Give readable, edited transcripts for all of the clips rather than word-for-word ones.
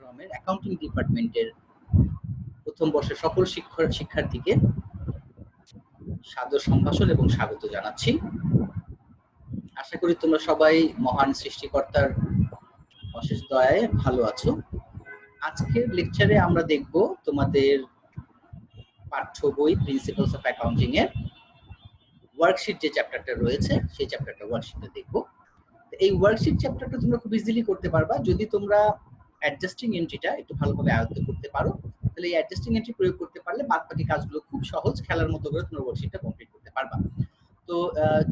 ফোরামের অ্যাকাউন্টিং ডিপার্টমেন্টের প্রথম বর্ষের সকল শিক্ষার্থীকে সাদর সম্ভাষণ এবং স্বাগত জানাচ্ছি। আশা করি তোমরা সবাই মহান সৃষ্টিকর্তার অশেষ দয়ায় ভালো আছো। আজকের লেকচারে আমরা দেখব তোমাদের পাঠ্য বই প্রিন্সিপালস অফ অ্যাকাউন্টিং এর ওয়ার্কশিট যে চ্যাপ্টারটা রয়েছে সেই চ্যাপ্টারটা ওয়ার্কশিটটা দেখবো। এই ওয়ার্কশিট চ্যাপ্টারটা তোমরা খুব ইজিলি করতে পারবা যদি তোমরা অ্যাডজাস্টিং এন্ট্রিটা একটু ভালোভাবে আয়ত্ত করতে পারো। তাহলে এই অ্যাডজাস্টিং এন্ট্রি প্রয়োগ করতে পারলে বাদ বাকি কাজগুলো খুব সহজ, খেলার মতো করে তোমরা ওয়ার্কশিটটা কমপ্লিট করতে পারবা। তো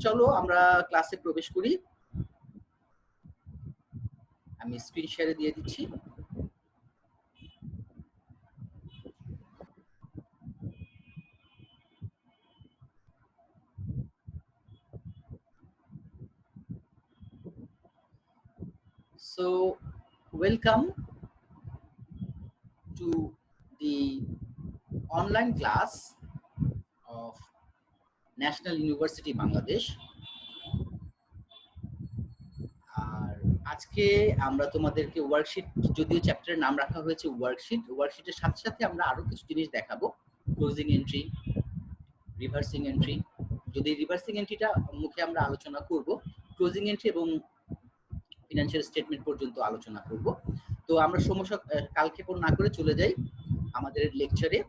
চলো আমরা ক্লাসে প্রবেশ করি। আমি স্ক্রিন শেয়ারে দিয়ে দিচ্ছি। So welcome to the online class of National University Bangladesh. আর আজকে আমরা তোমাদেরকে ওয়ার্কশিট, যদিও চ্যাপ্টারের নাম রাখা হয়েছে ওয়ার্কশিটের সাথে সাথে আমরা আরো কিছু জিনিস দেখাবো। Closing entry, reversing entry. যদি রিভার্সিং এন্ট্রিটা মুখে আমরা আলোচনা করব, ক্লোজিং এন্ট্রি এবং ফিনান্সিয়াল স্টেটমেন্ট পর্যন্ত আলোচনা করব। তো আমরা সমস্যা কালক্ষেপণ না করে চলে যাই আমাদের লেকচারে।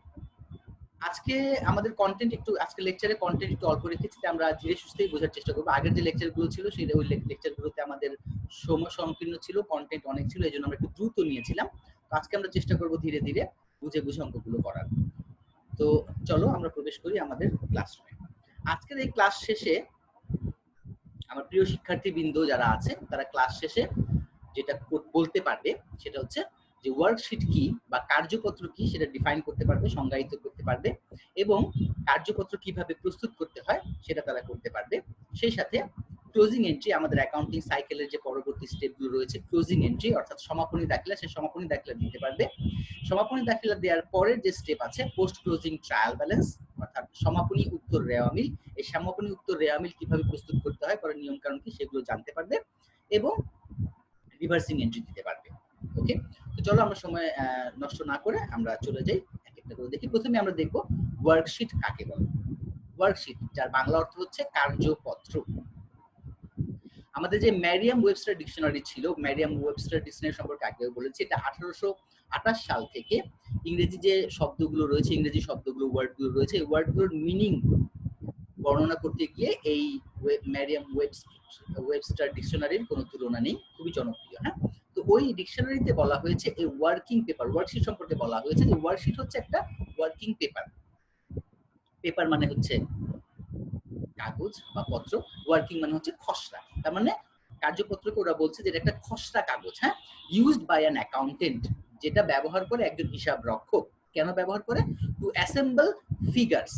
আজকে আমাদের কন্টেন্ট একটু, আজকে লেকচারে কন্টেন্ট একটু অল্প রেখেছি, আমরা ধীরে সুস্থেই বোঝার চেষ্টা করবো। আগের যে লেকচারগুলো ছিল সেই ওই লেকচারগুলোতে আমাদের সময় সংকীর্ণ ছিল, কন্টেন্ট অনেক ছিল, এই জন্য আমরা একটু দ্রুত নিয়েছিলাম। তো আজকে আমরা চেষ্টা করবো ধীরে ধীরে বুঝে বুঝে অঙ্কগুলো করার। তো চলো আমরা প্রবেশ করি আমাদের ক্লাসরুমে। আজকের এই ক্লাস শেষে আমার প্রিয় শিক্ষার্থীবৃন্দ যারা আছে তারা ক্লাস শেষে যেটা বলতে পারবে সেটা হচ্ছে যে ওয়ার্কশিট কি বা কার্যপত্র কি সেটা ডিফাইন করতে পারবে, সংজ্ঞায়িত করতে পারবে, এবং কার্যপত্র কিভাবে প্রস্তুত করতে হয় সেটা তারা করতে পারবে। সেই সাথে ক্লোজিং এন্ট্রি, আমাদের অ্যাকাউন্টিং সাইকেলের যে পরবর্তী স্টেপগুলো রয়েছে, ক্লোজিং এন্ট্রি অর্থাৎ সমাপনী দাখিলা, সেই সমাপনী দাখিলা দিতে পারবে। সমাপনী দাখিলা দেওয়ার পরের যে স্টেপ আছে পোস্ট ক্লোজিং ট্রায়াল ব্যালেন্স অর্থাৎ সমাপনী উত্তর রেওয়ামিল, এই সমাপনী উত্তর রেওয়ামিল কিভাবে প্রস্তুত করতে হয়, পরে নিয়ম কানুন কি সেগুলো জানতে পারবে, এবং রিভার্সিং এন্ট্রি দিতে পারবে। ওকে, তো চলো আমরা সময় নষ্ট না করে আমরা চলে যাই, এক একটা করে দেখি। প্রথমে আমরা দেখব ওয়ার্কশিট কাকে বলে। ওয়ার্কশিট, যার বাংলা অর্থ হচ্ছে কার্যপত্র। আমাদের যে ম্যারিয়াম ওয়েবস্টার ডিকশনারি ছিল, ম্যারিয়াম ওয়েবস্টার ডিকশনারি সম্পর্কে আগে বলেছি, এটা 1828 সাল থেকে ইংরেজি যে শব্দগুলো রয়েছে, ইংরেজি শব্দগুলো, ওয়ার্ডগুলো রয়েছে, এই ওয়ার্ডগুলোর মিনিং বর্ণনা করতে গিয়ে এই ম্যারিয়াম ওয়েবস্টার ডিকশনারির কোনো তুলনা নেই, খুবই জনপ্রিয়। হ্যাঁ, তো ওই ডিকশনারিতে বলা হয়েছে এই ওয়ার্কিং পেপার, ওয়ার্কশিট সম্পর্কে বলা হয়েছে যে ওয়ার্কশিট হচ্ছে একটা ওয়ার্কিং পেপার। পেপার মানে হচ্ছে কাগজ বা পত্র, ওয়ার্কিং মানে হচ্ছে খসড়া। তার মানে কার্যপত্রকে ওরা বলছে যে এটা একটা খসড়া কাগজ। হ্যাঁ, ইউজড বাই অ্যান অ্যাকাউন্টেন্ট, যেটা ব্যবহার করে একজন হিসাব রক্ষক। কেন ব্যবহার করে? To assemble figures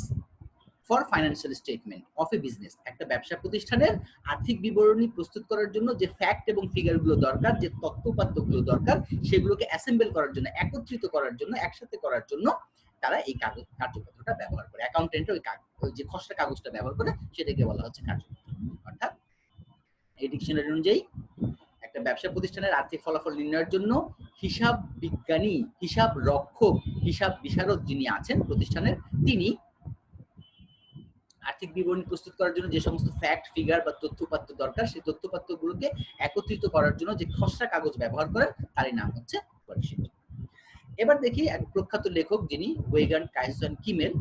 for financial statement of a business. একটা ব্যবসা প্রতিষ্ঠানের আর্থিক বিবরণী প্রস্তুত করার জন্য যে ফ্যাক্ট এবং ফিগারগুলো দরকার, যে তথ্যপাত্রগুলো দরকার, সেগুলোকে অ্যাসেম্বল করার জন্য, একত্রিত করার জন্য, একসাথে করার জন্য তারা এই কার্যপত্রটা ব্যবহার করে। অ্যাকাউন্টেন্ট ওই যে খসড়া কাগজটা ব্যবহার করে, সেটাকে বলা হচ্ছে কার্যপত্র। অর্থাৎ এই ডিকশনারি অনুযায়ী একটা ব্যবসা প্রতিষ্ঠানের আর্থিক ফলাফল নির্ণয়ের জন্য হিসাব বিজ্ঞানী, হিসাব রক্ষক, হিসাব বিশারদ যিনি আছেন প্রতিষ্ঠানের, তিনি আর্থিক বিবরণী প্রস্তুত করার জন্য যে সমস্ত ফ্যাক্ট, ফিগার বা তথ্যপাত্র দরকার, সেই তথ্যপাত্রগুলোকে একত্রিত করার জন্য যে খসড়া কাগজ ব্যবহার করেন, তারই নাম হচ্ছে ওয়ার্কশিট। এবার দেখি এক প্রখ্যাত লেখক যিনি ওয়েগান কাইসন কিমেল,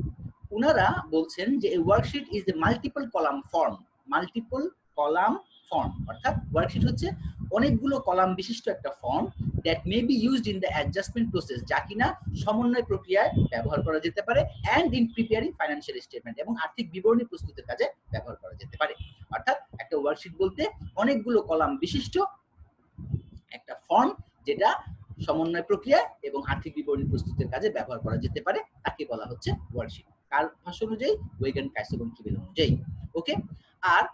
ওনারা বলছেন যে এই worksheet is a multiple column form. Multiple column form অর্থাৎ ওয়ার্কশিট হচ্ছে অনেকগুলো কলাম বিশিষ্ট একটা form that may be used in the adjustment process, যা কিনা সমন্বয় প্রক্রিয়ায় ব্যবহার করা যেতে পারে, and in preparing financial statement, এবং আর্থিক বিবরণী প্রস্তুতের কাজে ব্যবহার করা যেতে পারে। অর্থাৎ একটা ওয়ার্কশিট বলতে অনেকগুলো কলাম বিশিষ্ট একটা ফর্ম, যেটা সমন্বয় প্রক্রিয়া এবং আর্থিক বিবরণী প্রস্তুতের কাজে ব্যবহার করা যেতে পারে, তাকে বলা হচ্ছে ওয়ার্কশিট। কার ভাষ্য অনুযায়ী? ওয়েগান কাইসন কিমেল অনুযায়ী। ওকে, আর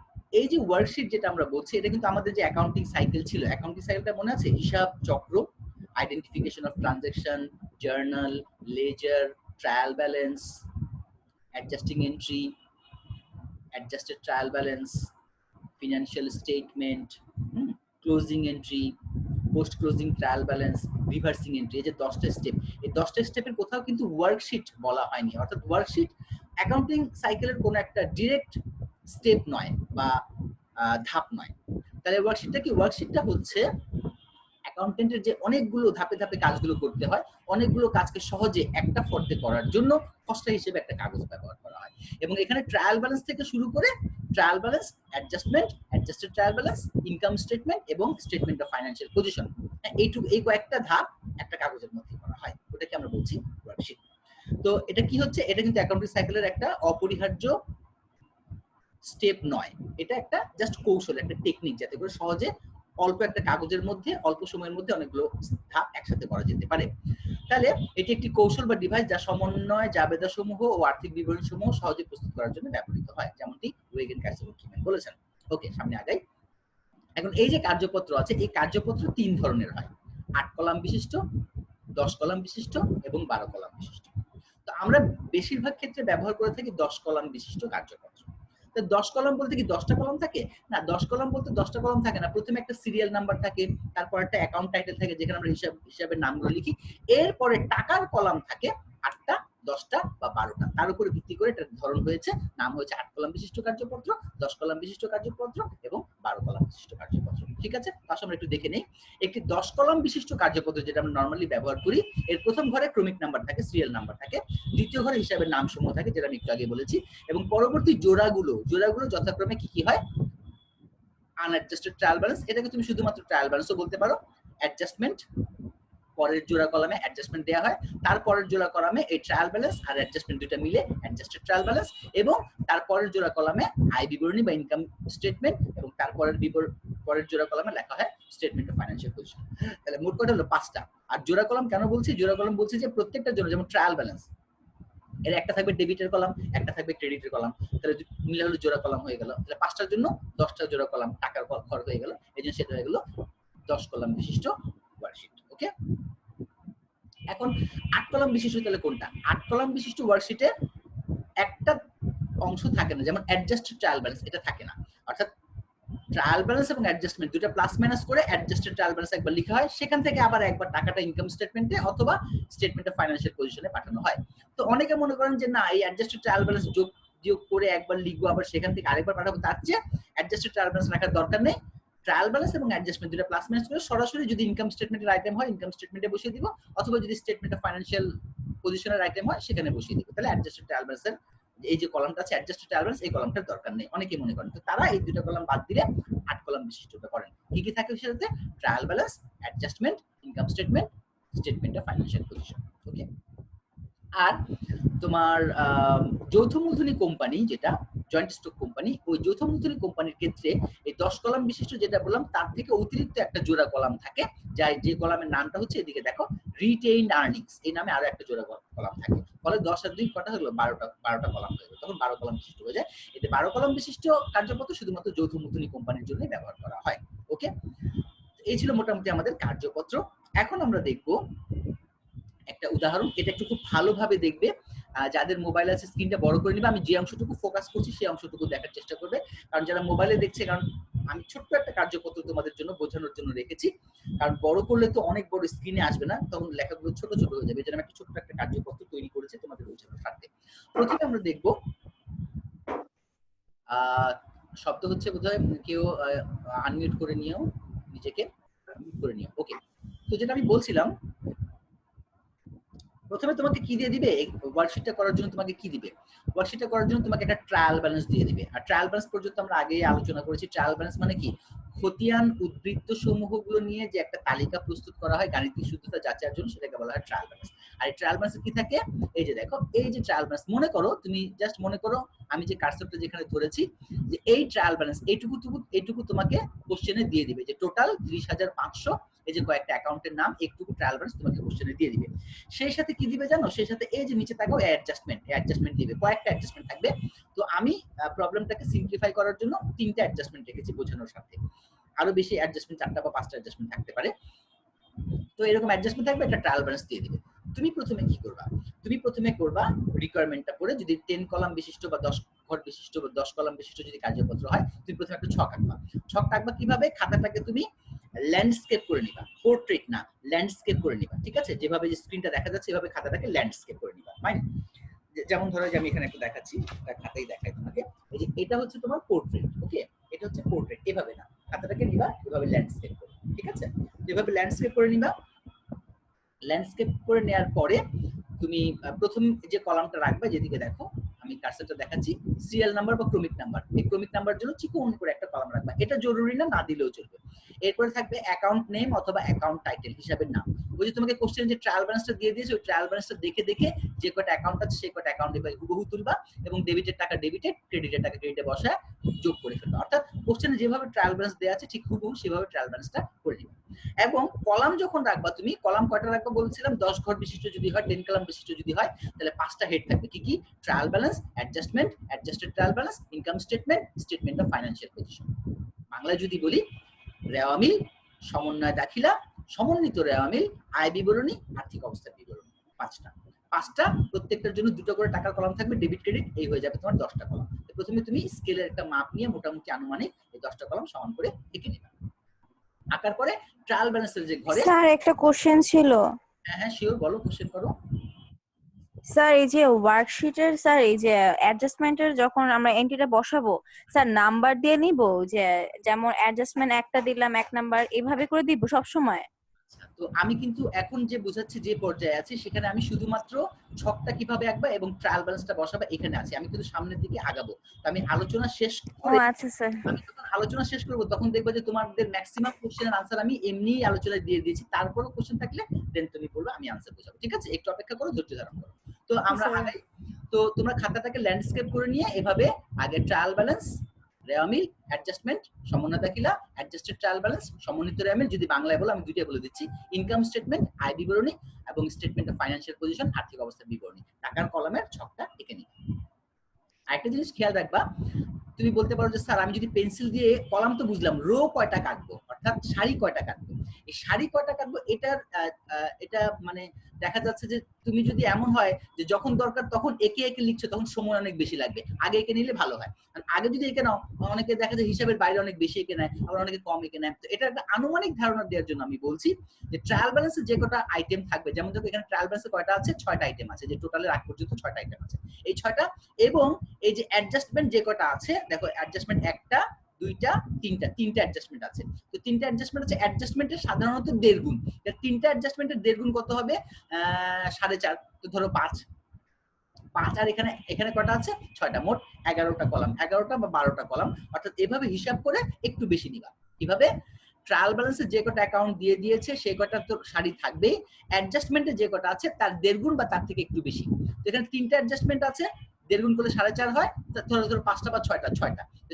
এই যে ওয়ার্কশিট যেটা আমরা বলছি, এটা কিন্তু আমাদের যে অ্যাকাউন্টিং সাইকেল ছিল, অ্যাকাউন্টিং সাইকেলটা মনে আছে? হিসাব চক্র, identification of transaction, journal, ledger, trial balance, adjusting entry, adjusted trial balance, financial statement, closing entry, post closing trial balance, reversing entry, এই যে 10টা স্টেপ, এই 10টা স্টেপের কোথাও কিন্তু ওয়ার্কশিট বলা হয়নি। অর্থাৎ ওয়ার্কশিট অ্যাকাউন্টিং সাইকেলের কোনো একটা ডিরেক্ট স্টেপ নয় বা ধাপ নয়। তাহলে ওয়ার্কশিটটা কি? ওয়ার্কশিটটা হচ্ছে অ্যাকাউন্টেন্টের যে অনেকগুলো ধাপে ধাপে কাজগুলো করতে হয়, অনেকগুলো কাজকে সহজে একটা ফর্দে করার জন্য খসড়া হিসেবে একটা কাগজ ব্যবহার করা হয়। এবং এখানে ট্রায়াল ব্যালেন্স থেকে শুরু করে trial balance, adjustment, adjusted trial balance, income statement এবং স্টেটমেন্ট অফ ফাইন্যান্সিয়াল পজিশন, এই কয়েকটা ধাপ একটা কাগজের মধ্যে করা হয়, ওটাকে আমরা বলছি ওয়ার্কশিট। তো এটা কি হচ্ছে? এটা কিন্তু অ্যাকাউন্টিং সাইকেলের একটা অপরিহার্য স্টেপ নয়, এটা একটা জাস্ট কৌশল, একটা টেকনিক, যাতে করে সহজে অল্প একটা কাগজের মধ্যে অল্প সময়ের মধ্যে অনেকগুলো ধাপ একসাথে করা যেতে পারে। তাহলে এটি একটি কৌশল বা ডিভাইস যা সমন্বয়, জাবেদা সমূহ ও আর্থিক বিবরণী সমূহ সহজে প্রস্তুত করার জন্য ব্যবহৃত হয়, যেমনটি ওয়েগেন ক্যাসেল বলেছেন। ওকে, সামনে আগাই। এখন এই যে কার্যপত্র আছে, এই কার্যপত্র 3 ধরনের হয়: 8 কলাম বিশিষ্ট, 10 কলাম বিশিষ্ট এবং 12 কলাম বিশিষ্ট। তো আমরা বেশিরভাগ ক্ষেত্রে ব্যবহার করে থাকি 10 কলাম বিশিষ্ট কার্যপত্র। 10 কলাম বলতে কি 10টা কলাম থাকে? না, 10 কলাম বলতে 10টা কলাম থাকে না। প্রথমে একটা সিরিয়াল নাম্বার থাকে, তারপর একটা অ্যাকাউন্ট টাইটেল থাকে যেখানে আমরা হিসাবের নামগুলো লিখি। এরপরে টাকার কলাম থাকে 8টা, 10টা বা 12টা। তার উপরে ভিত্তি করে এটার ধরন হয়েছে, নাম হয়েছে 8 কলাম বিশিষ্ট কার্যপত্র, 10 কলাম বিশিষ্ট কার্যপত্র এবং 12 কলাম বিশিষ্ট কার্যপত্র। ঠিক আছে? তার আমরা একটু দেখে নেই। একটি 10 কলাম বিশিষ্ট কার্যপত্র যেটা আমরা নরমালি ব্যবহার করি, এর প্রথম ঘরে ক্রমিক নাম্বার থাকে, সিরিয়াল নাম্বার থাকে, দ্বিতীয় ঘরে হিসাবের নাম সমূহ থাকে যেটা আমি একটু আগে বলেছি, এবং পরবর্তী জোড়াগুলো যথাক্রমে কি কি হয়? আনঅ্যাডজাস্টেড ট্রায়াল ব্যালেন্স, এটাকে তুমি শুধুমাত্র ট্রায়াল ব্যালেন্সও বলতে পারো। অ্যাডজাস্টমেন্ট, পরের জোড়া কলামে অ্যাডজাস্টমেন্ট দেওয়া হয়, তারপরের জোড়া কলামে এই ট্রায়াল ব্যালেন্স আর অ্যাডজাস্টমেন্ট দুটো মিলে অ্যাডজাস্টেড ট্রায়াল ব্যালেন্স, এবং তারপরের জোড়া কলামে আয় বিবরণী বা ইনকাম স্টেটমেন্ট, এবং পরের জোড়া কলামে লেখা হয় স্টেটমেন্ট অফ ফাইন্যান্সিয়াল পজিশন। তাহলে মোট কথা হলো 5টা। আর জোড়া কলাম কেন বলছি? জোড়া কলাম বলছি যে প্রত্যেকটা জন্য, যেমন ট্রায়াল ব্যালেন্স, এর একটা থাকবে ডেবিটের কলাম, একটা থাকবে ক্রেডিটের কলাম, তাহলে মিলে হলো জোড়া কলাম হয়ে গেল। তাহলে 5টার জন্য 10টা জোড়া কলাম টাকার ঘর হয়ে গেল, এই জন্য সেটা হয়ে গেল 10 কলাম বিশিষ্ট ওয়ার্কশিট। ওকে, এখন 8 কলাম বিশিষ্ট তাহলে কোনটা? 8 কলাম বিশিষ্ট ওয়ার্কশিটে একটা অংশ থাকে না, যেমন অ্যাডজাস্টেড ট্রায়াল ব্যালেন্স, এটা থাকে না। অর্থাৎ ট্রায়াল ব্যালেন্স এবং অ্যাডজাস্টমেন্ট দুটো প্লাস মাইনাস করে অ্যাডজাস্টেড ট্রায়াল ব্যালেন্স একবার লেখা হয়, সেখান থেকে আবার একবার টাকাটা ইনকাম স্টেটমেন্টে অথবা স্টেটমেন্ট অফ ফাইন্যান্সিয়াল পজিশনে পাঠানো হয়। তো অনেকে মনে করেন যে না, এই অ্যাডজাস্টেড ট্রায়াল ব্যালেন্স যোগ করে একবার লিখবো, আবার সেখান থেকে আরেকবার পাঠাবো, তার চেয়ে অ্যাডজাস্টেড ট্রায়াল ব্যালেন্স রাখার দরকার নেই। ট্রায়াল ব্যালেন্স এবং অ্যাডজাস্টমেন্ট দুটো প্লাস মাইনাস করে সরাসরি যদি ইনকাম স্টেটমেন্টের আইটেম হয় ইনকাম স্টেটমেন্টে বসিয়ে দিব, অথবা যদি স্টেটমেন্ট অফ ফাইন্যান্সিয়াল পজিশনের আইটেম হয় সেখানে বসিয়ে দিব। তাহলে অ্যাডজাস্টেড ট্রায়াল ব্যালেন্সের এই যে কলামটা আছে অ্যাডজাস্টেড ট্রায়াল ব্যালেন্স, এই কলামটার দরকার নেই অনেকে মনে করেন। তো তারা এই দুটো কলাম বাদ দিলে 8 কলাম বিশিষ্টটা করেন। কি কি থাকে সেটাতে? Trial balance, adjustment, income statement, statement of financial position. Okay, আর তোমার যৌথ মূলধনী কোম্পানি, যেটা জয়েন্ট স্টক কোম্পানি, ওই যৌথ মূলধনী কোম্পানির ক্ষেত্রে এই 10 কলাম বিশিষ্ট যেটা বললাম তার থেকে অতিরিক্ত একটা জোড়া কলাম থাকে, যে কলামের নামটা হচ্ছে, এদিকে দেখো, রিটেইনড আর্নিংস, এই নামে আরো একটা জোড়া কলাম থাকে। ফলে 10 আর 2 কটা হলো 12টা কলাম হয়ে গেল, তখন 12 কলাম বিশিষ্ট হয়ে যায়। এতে 12 কলাম বিশিষ্ট কার্যপত্র শুধুমাত্র যৌথ মূলধনী কোম্পানির জন্য ব্যবহার করা হয়। ওকে, এই ছিল মোটামুটি আমাদের কার্যপত্র। এখন আমরা দেখব একটা উদাহরণ, এটা একটু খুব ভালোভাবে দেখবে, যাদের মোবাইল আছে স্ক্রিনটা বড় করে নিবে, আমি যে অংশটুকু ফোকাস করছি সেই অংশটুকু দেখার চেষ্টা করবে, কারণ যারা মোবাইলে দেখছে, কারণ আমি ছোট্ট একটা কার্যপত্র তোমাদের জন্য বোঝানোর জন্য রেখেছি, কারণ বড় করলে তো অনেক বড় স্ক্রিনে আসবে না, তখন লেখাগুলো ছোট ছোট হয়ে যাবে, যেন একটা ছোট্ট একটা কার্যপত্র তৈরি করেছে তোমাদের বোঝানোর স্বার্থে। প্রথমে আমরা দেখব, শব্দ হচ্ছে বোধহয়, কেউ আনমিউট করে নিও, নিজেকে মিউট করে নিও। ওকে, তো যেটা আমি বলছিলাম, প্রথমে তোমাকে কি দিয়ে দিবে? ওয়ার্কশিটটা করার জন্য তোমাকে কি দিবে? ওয়ার্কশিটটা করার জন্য তোমাকে একটা ট্রায়াল ব্যালেন্স দিয়ে দিবে। আর ট্রায়াল ব্যালেন্স পর্যন্ত আমরা আগেই আলোচনা করেছি। ট্রায়াল ব্যালেন্স মানে কি? খতিয়ান উদ্বৃত্ত সমূহগুলো নিয়ে যে একটা তালিকা প্রস্তুত করা হয় গাণিতিক শুদ্ধতা যাচাইয়ের জন্য, সেটাকে বলা হয় ট্রায়াল ব্যালেন্স। আর এই ট্রায়াল ব্যালেন্সে কি থাকে? এই যে দেখো, এই যে ট্রায়াল ব্যালেন্স, মনে করো, তুমি জাস্ট মনে করো আমি যে কার্সরটা যেখানে ধরেছি, যে এই ট্রায়াল ব্যালেন্স এইটুকু তোমাকে কোশ্চেনে দিয়ে দিবে, যে টোটাল 30,500, এই যে কয়েকটা অ্যাকাউন্টের নাম, একটুকু ট্রায়াল ব্যালেন্স তোমাকে কোশ্চেনে দিয়ে দিবে। সেই সাথে কি দিবে জানো? সেই সাথে এই যে নিচে থাকো অ্যাডজাস্টমেন্ট দিবে, কয়েকটা অ্যাডজাস্টমেন্ট থাকবে। তো আমি প্রবলেমটাকে সিম্পলিফাই করার জন্য 3টা অ্যাডজাস্টমেন্ট রেখেছি বোঝানোর সাথে, আরো বেশি অ্যাডজাস্টমেন্ট 4টা বা 5টা অ্যাডজাস্টমেন্ট থাকতে পারে। তো এরকম অ্যাডজাস্টমেন্ট থাকবে, একটা ট্রায়াল ব্যালেন্স দিয়ে দিবে। তুমি প্রথমে কি করবা? তুমি প্রথমে করবা রিকোয়ারমেন্টটা পড়ে, যদি 10 কলাম বিশিষ্ট বা 10 ঘর বিশিষ্ট বা 10 কলাম বিশিষ্ট যদি কার্যপত্র হয়, তুমি প্রথমে একটা ছক আঁকবা। ছক আঁকবা কিভাবে? খাতাটাকে তুমি ল্যান্ডস্কেপ করে নিবা, পোর্ট্রেট না, ল্যান্ডস্কেপ করে নিবা, ঠিক আছে? যেভাবে যে স্ক্রিনটা দেখা যাচ্ছে এভাবে খাতাটাকে ল্যান্ডস্কেপ করে নিবা, ফাইন। যেমন ধরো যে আমি এখানে একটু দেখাচ্ছি, একটা খাতাই দেখাই তোমাকে, এই যে এটা হচ্ছে তোমার পোর্ট্রেট, ওকে, এটা হচ্ছে পোর্ট্রেট, এভাবে না, খাতাটাকে নিবা এভাবে ল্যান্ডস্কেপ করে, ঠিক আছে? যেভাবে ল্যান্ডস্কেপ করে নিবা, ল্যান্ডস্কেপ করে নেওয়ার পরে তুমি প্রথম যে কলামটা রাখবে, যেদিকে দেখো আমি কার্সারটা দেখাচ্ছি, সিরিয়াল নাম্বার বা ক্রমিক নাম্বার, এই ক্রমিক নাম্বার জন্য চিকন করে একটা কলাম রাখবা, এটা জরুরি না, না দিলেও চলবে। এরপরে থাকবে অ্যাকাউন্ট নেম অথবা অ্যাকাউন্ট টাইটেল, হিসাবের নাম। ওই যে তোমাকে কোশ্চেন যে ট্রায়াল ব্যালেন্সটা দিয়ে দিয়েছে, ওই ট্রায়াল ব্যালেন্সটা দেখে দেখে যে কয়টা অ্যাকাউন্ট আছে সেই কয়টা অ্যাকাউন্ট এবার হুবহু তুলবা এবং ডেবিটের টাকা ডেবিটেড, ক্রেডিটের টাকা ক্রেডিটে বসায় যোগ করে ফেলবা, অর্থাৎ কোশ্চেনে যেভাবে ট্রায়াল ব্যালেন্স দেওয়া আছে ঠিক হুবহু সেভাবে ট্রায়াল ব্যালেন্সটা করে নিবা। এবং কলাম যখন রাখবা, তুমি কলাম কয়টা রাখবা বলছিলাম, 10 ঘর বিশিষ্ট যদি হয়, 10 কলাম বিশিষ্ট যদি হয়, তাহলে 5টা হেড থাকবে, কি কি? Trial balance, adjustment, adjusted trial balance, income statement, statement of financial position. বাংলায় যদি বলি, রেওয়া মিল, সমন্বয় দাখিলা, সমন্বিত রেওয়া মিল, আয় বিবরণী, আর্থিক অবস্থার বিবরণী, 5টা প্রত্যেকটার জন্য 2টা করে টাকার কলাম থাকবে, ডেবিট ক্রেডিট, এই হয়ে যাবে তোমার 10টা কলাম। প্রথমে তুমি স্কেলের একটা মাপ নিয়ে মোটামুটি আনুমানিক এই 10টা কলাম সমান করে এঁকে নিবা। আঁকার পরে ট্রায়াল ব্যালেন্সের যে ঘরে, স্যার একটা কোশ্চেন ছিল। হ্যাঁ হ্যাঁ শিওর, বলো, কোশ্চেন করো। স্যার এই যে ওয়ার্কশিটের স্যার এই যে অ্যাডজাস্টমেন্টের যখন আমরা এন্ট্রিটা বসাবো স্যার নাম্বার দিয়ে নিব, যে যেমন অ্যাডজাস্টমেন্ট একটা দিলাম 1 নাম্বার, এইভাবে করে দিব সব সময়? তো আমি কিন্তু এখন যে বোঝাচ্ছি যে পর্যায়ে আছি, সেখানে আমি শুধুমাত্র ছকটা কিভাবে আঁকবা এবং ট্রায়াল ব্যালেন্সটা বসাবা এখানে আছি, আমি কিন্তু সামনের দিকে আগাবো। তো আমি আলোচনা শেষ ও করে, আচ্ছা স্যার। আমি যখন আলোচনা শেষ করব তখন দেখবা যে তোমাদের ম্যাক্সিমাম কোশ্চেনের আনসার আমি এমনিই আলোচনায় দিয়ে দিয়েছি, তারপরও কোশ্চেন থাকলে দেন তুমি বলবে, আমি আনসার বোঝাবো, ঠিক আছে? একটু অপেক্ষা করো, ধৈর্য ধারণ করো। তো আমরা আগাই। তো তোমরা খাতাটাকে ল্যান্ডস্কেপ করে নিয়ে এভাবে আগে ট্রায়াল ব্যালেন্স, রেওয়া মিল, অ্যাডজাস্টমেন্ট, সমন্বয় দাখিলা, অ্যাডজাস্টেড ট্রায়াল ব্যালেন্স, সমন্বিত রেওয়া মিল, যদি বাংলায় বলো আমি দুইটাই বলে দিচ্ছি, ইনকাম স্টেটমেন্ট, আয় বিবরণী এবং স্টেটমেন্ট অফ ফাইন্যান্সিয়াল পজিশন, আর্থিক অবস্থার বিবরণী, টাকার কলামের ছকটা এঁকে নিবে। আরেকটা জিনিস খেয়াল রাখবা, তুমি বলতে পারো যে স্যার আমি যদি পেন্সিল দিয়ে, কলাম তো বুঝলাম, রো কয়টা কাটবো, অর্থাৎ সারি কয়টা কাটবো, এই সারি কয়টা কাটবো এটার এটা মানে দেখা যাচ্ছে যে তুমি যদি এমন হয় যে যখন দরকার তখন একে একে লিখছো, তখন সময় অনেক বেশি লাগবে, আগে এঁকে নিলে ভালো হয়। আগে যদি এঁকে নাও, অনেকে দেখা যায় হিসাবের বাইরে অনেক বেশি এঁকে নেয়, আবার অনেকে কম এঁকে নেয়। তো এটা একটা আনুমানিক ধারণা দেওয়ার জন্য আমি বলছি যে ট্রায়াল ব্যালেন্সে যে কটা আইটেম থাকবে, যেমন দেখো এখানে ট্রায়াল ব্যালেন্সে কয়টা আছে, 6টা আইটেম আছে, যে টোটালের আগ পর্যন্ত 6টা আইটেম আছে, এই 6টা। এবং এই যে অ্যাডজাস্টমেন্ট যে কটা আছে, দেখো অ্যাডজাস্টমেন্ট 1টা 2টা 3টা অ্যাডজাস্টমেন্ট আছে। তো 3টা অ্যাডজাস্টমেন্ট আছে, অ্যাডজাস্টমেন্টের সাধারণত 1.5 গুণ, 3টা অ্যাডজাস্টমেন্টের 1.5 গুণ কত হবে? 4.5, তো ধরো 5 আর এখানে এখানে কটা আছে? 6টা, মোট 11টা কলাম, 11টা বা 12টা কলাম, অর্থাৎ এভাবে হিসাব করে একটু বেশি নিবা। কিভাবে? ট্রায়াল ব্যালেন্সে যে কটা অ্যাকাউন্ট দিয়ে দিয়েছে সেই কটা তো সারি থাকবেই, অ্যাডজাস্টমেন্টে যে কটা আছে তার 1.5 গুণ বা তার থেকে একটু বেশি। তো এখানে 3টা অ্যাডজাস্টমেন্ট আছে, 1.5 গুণ করলে 4.5 হয়, ধরো ধরো 5টা বা 6টা,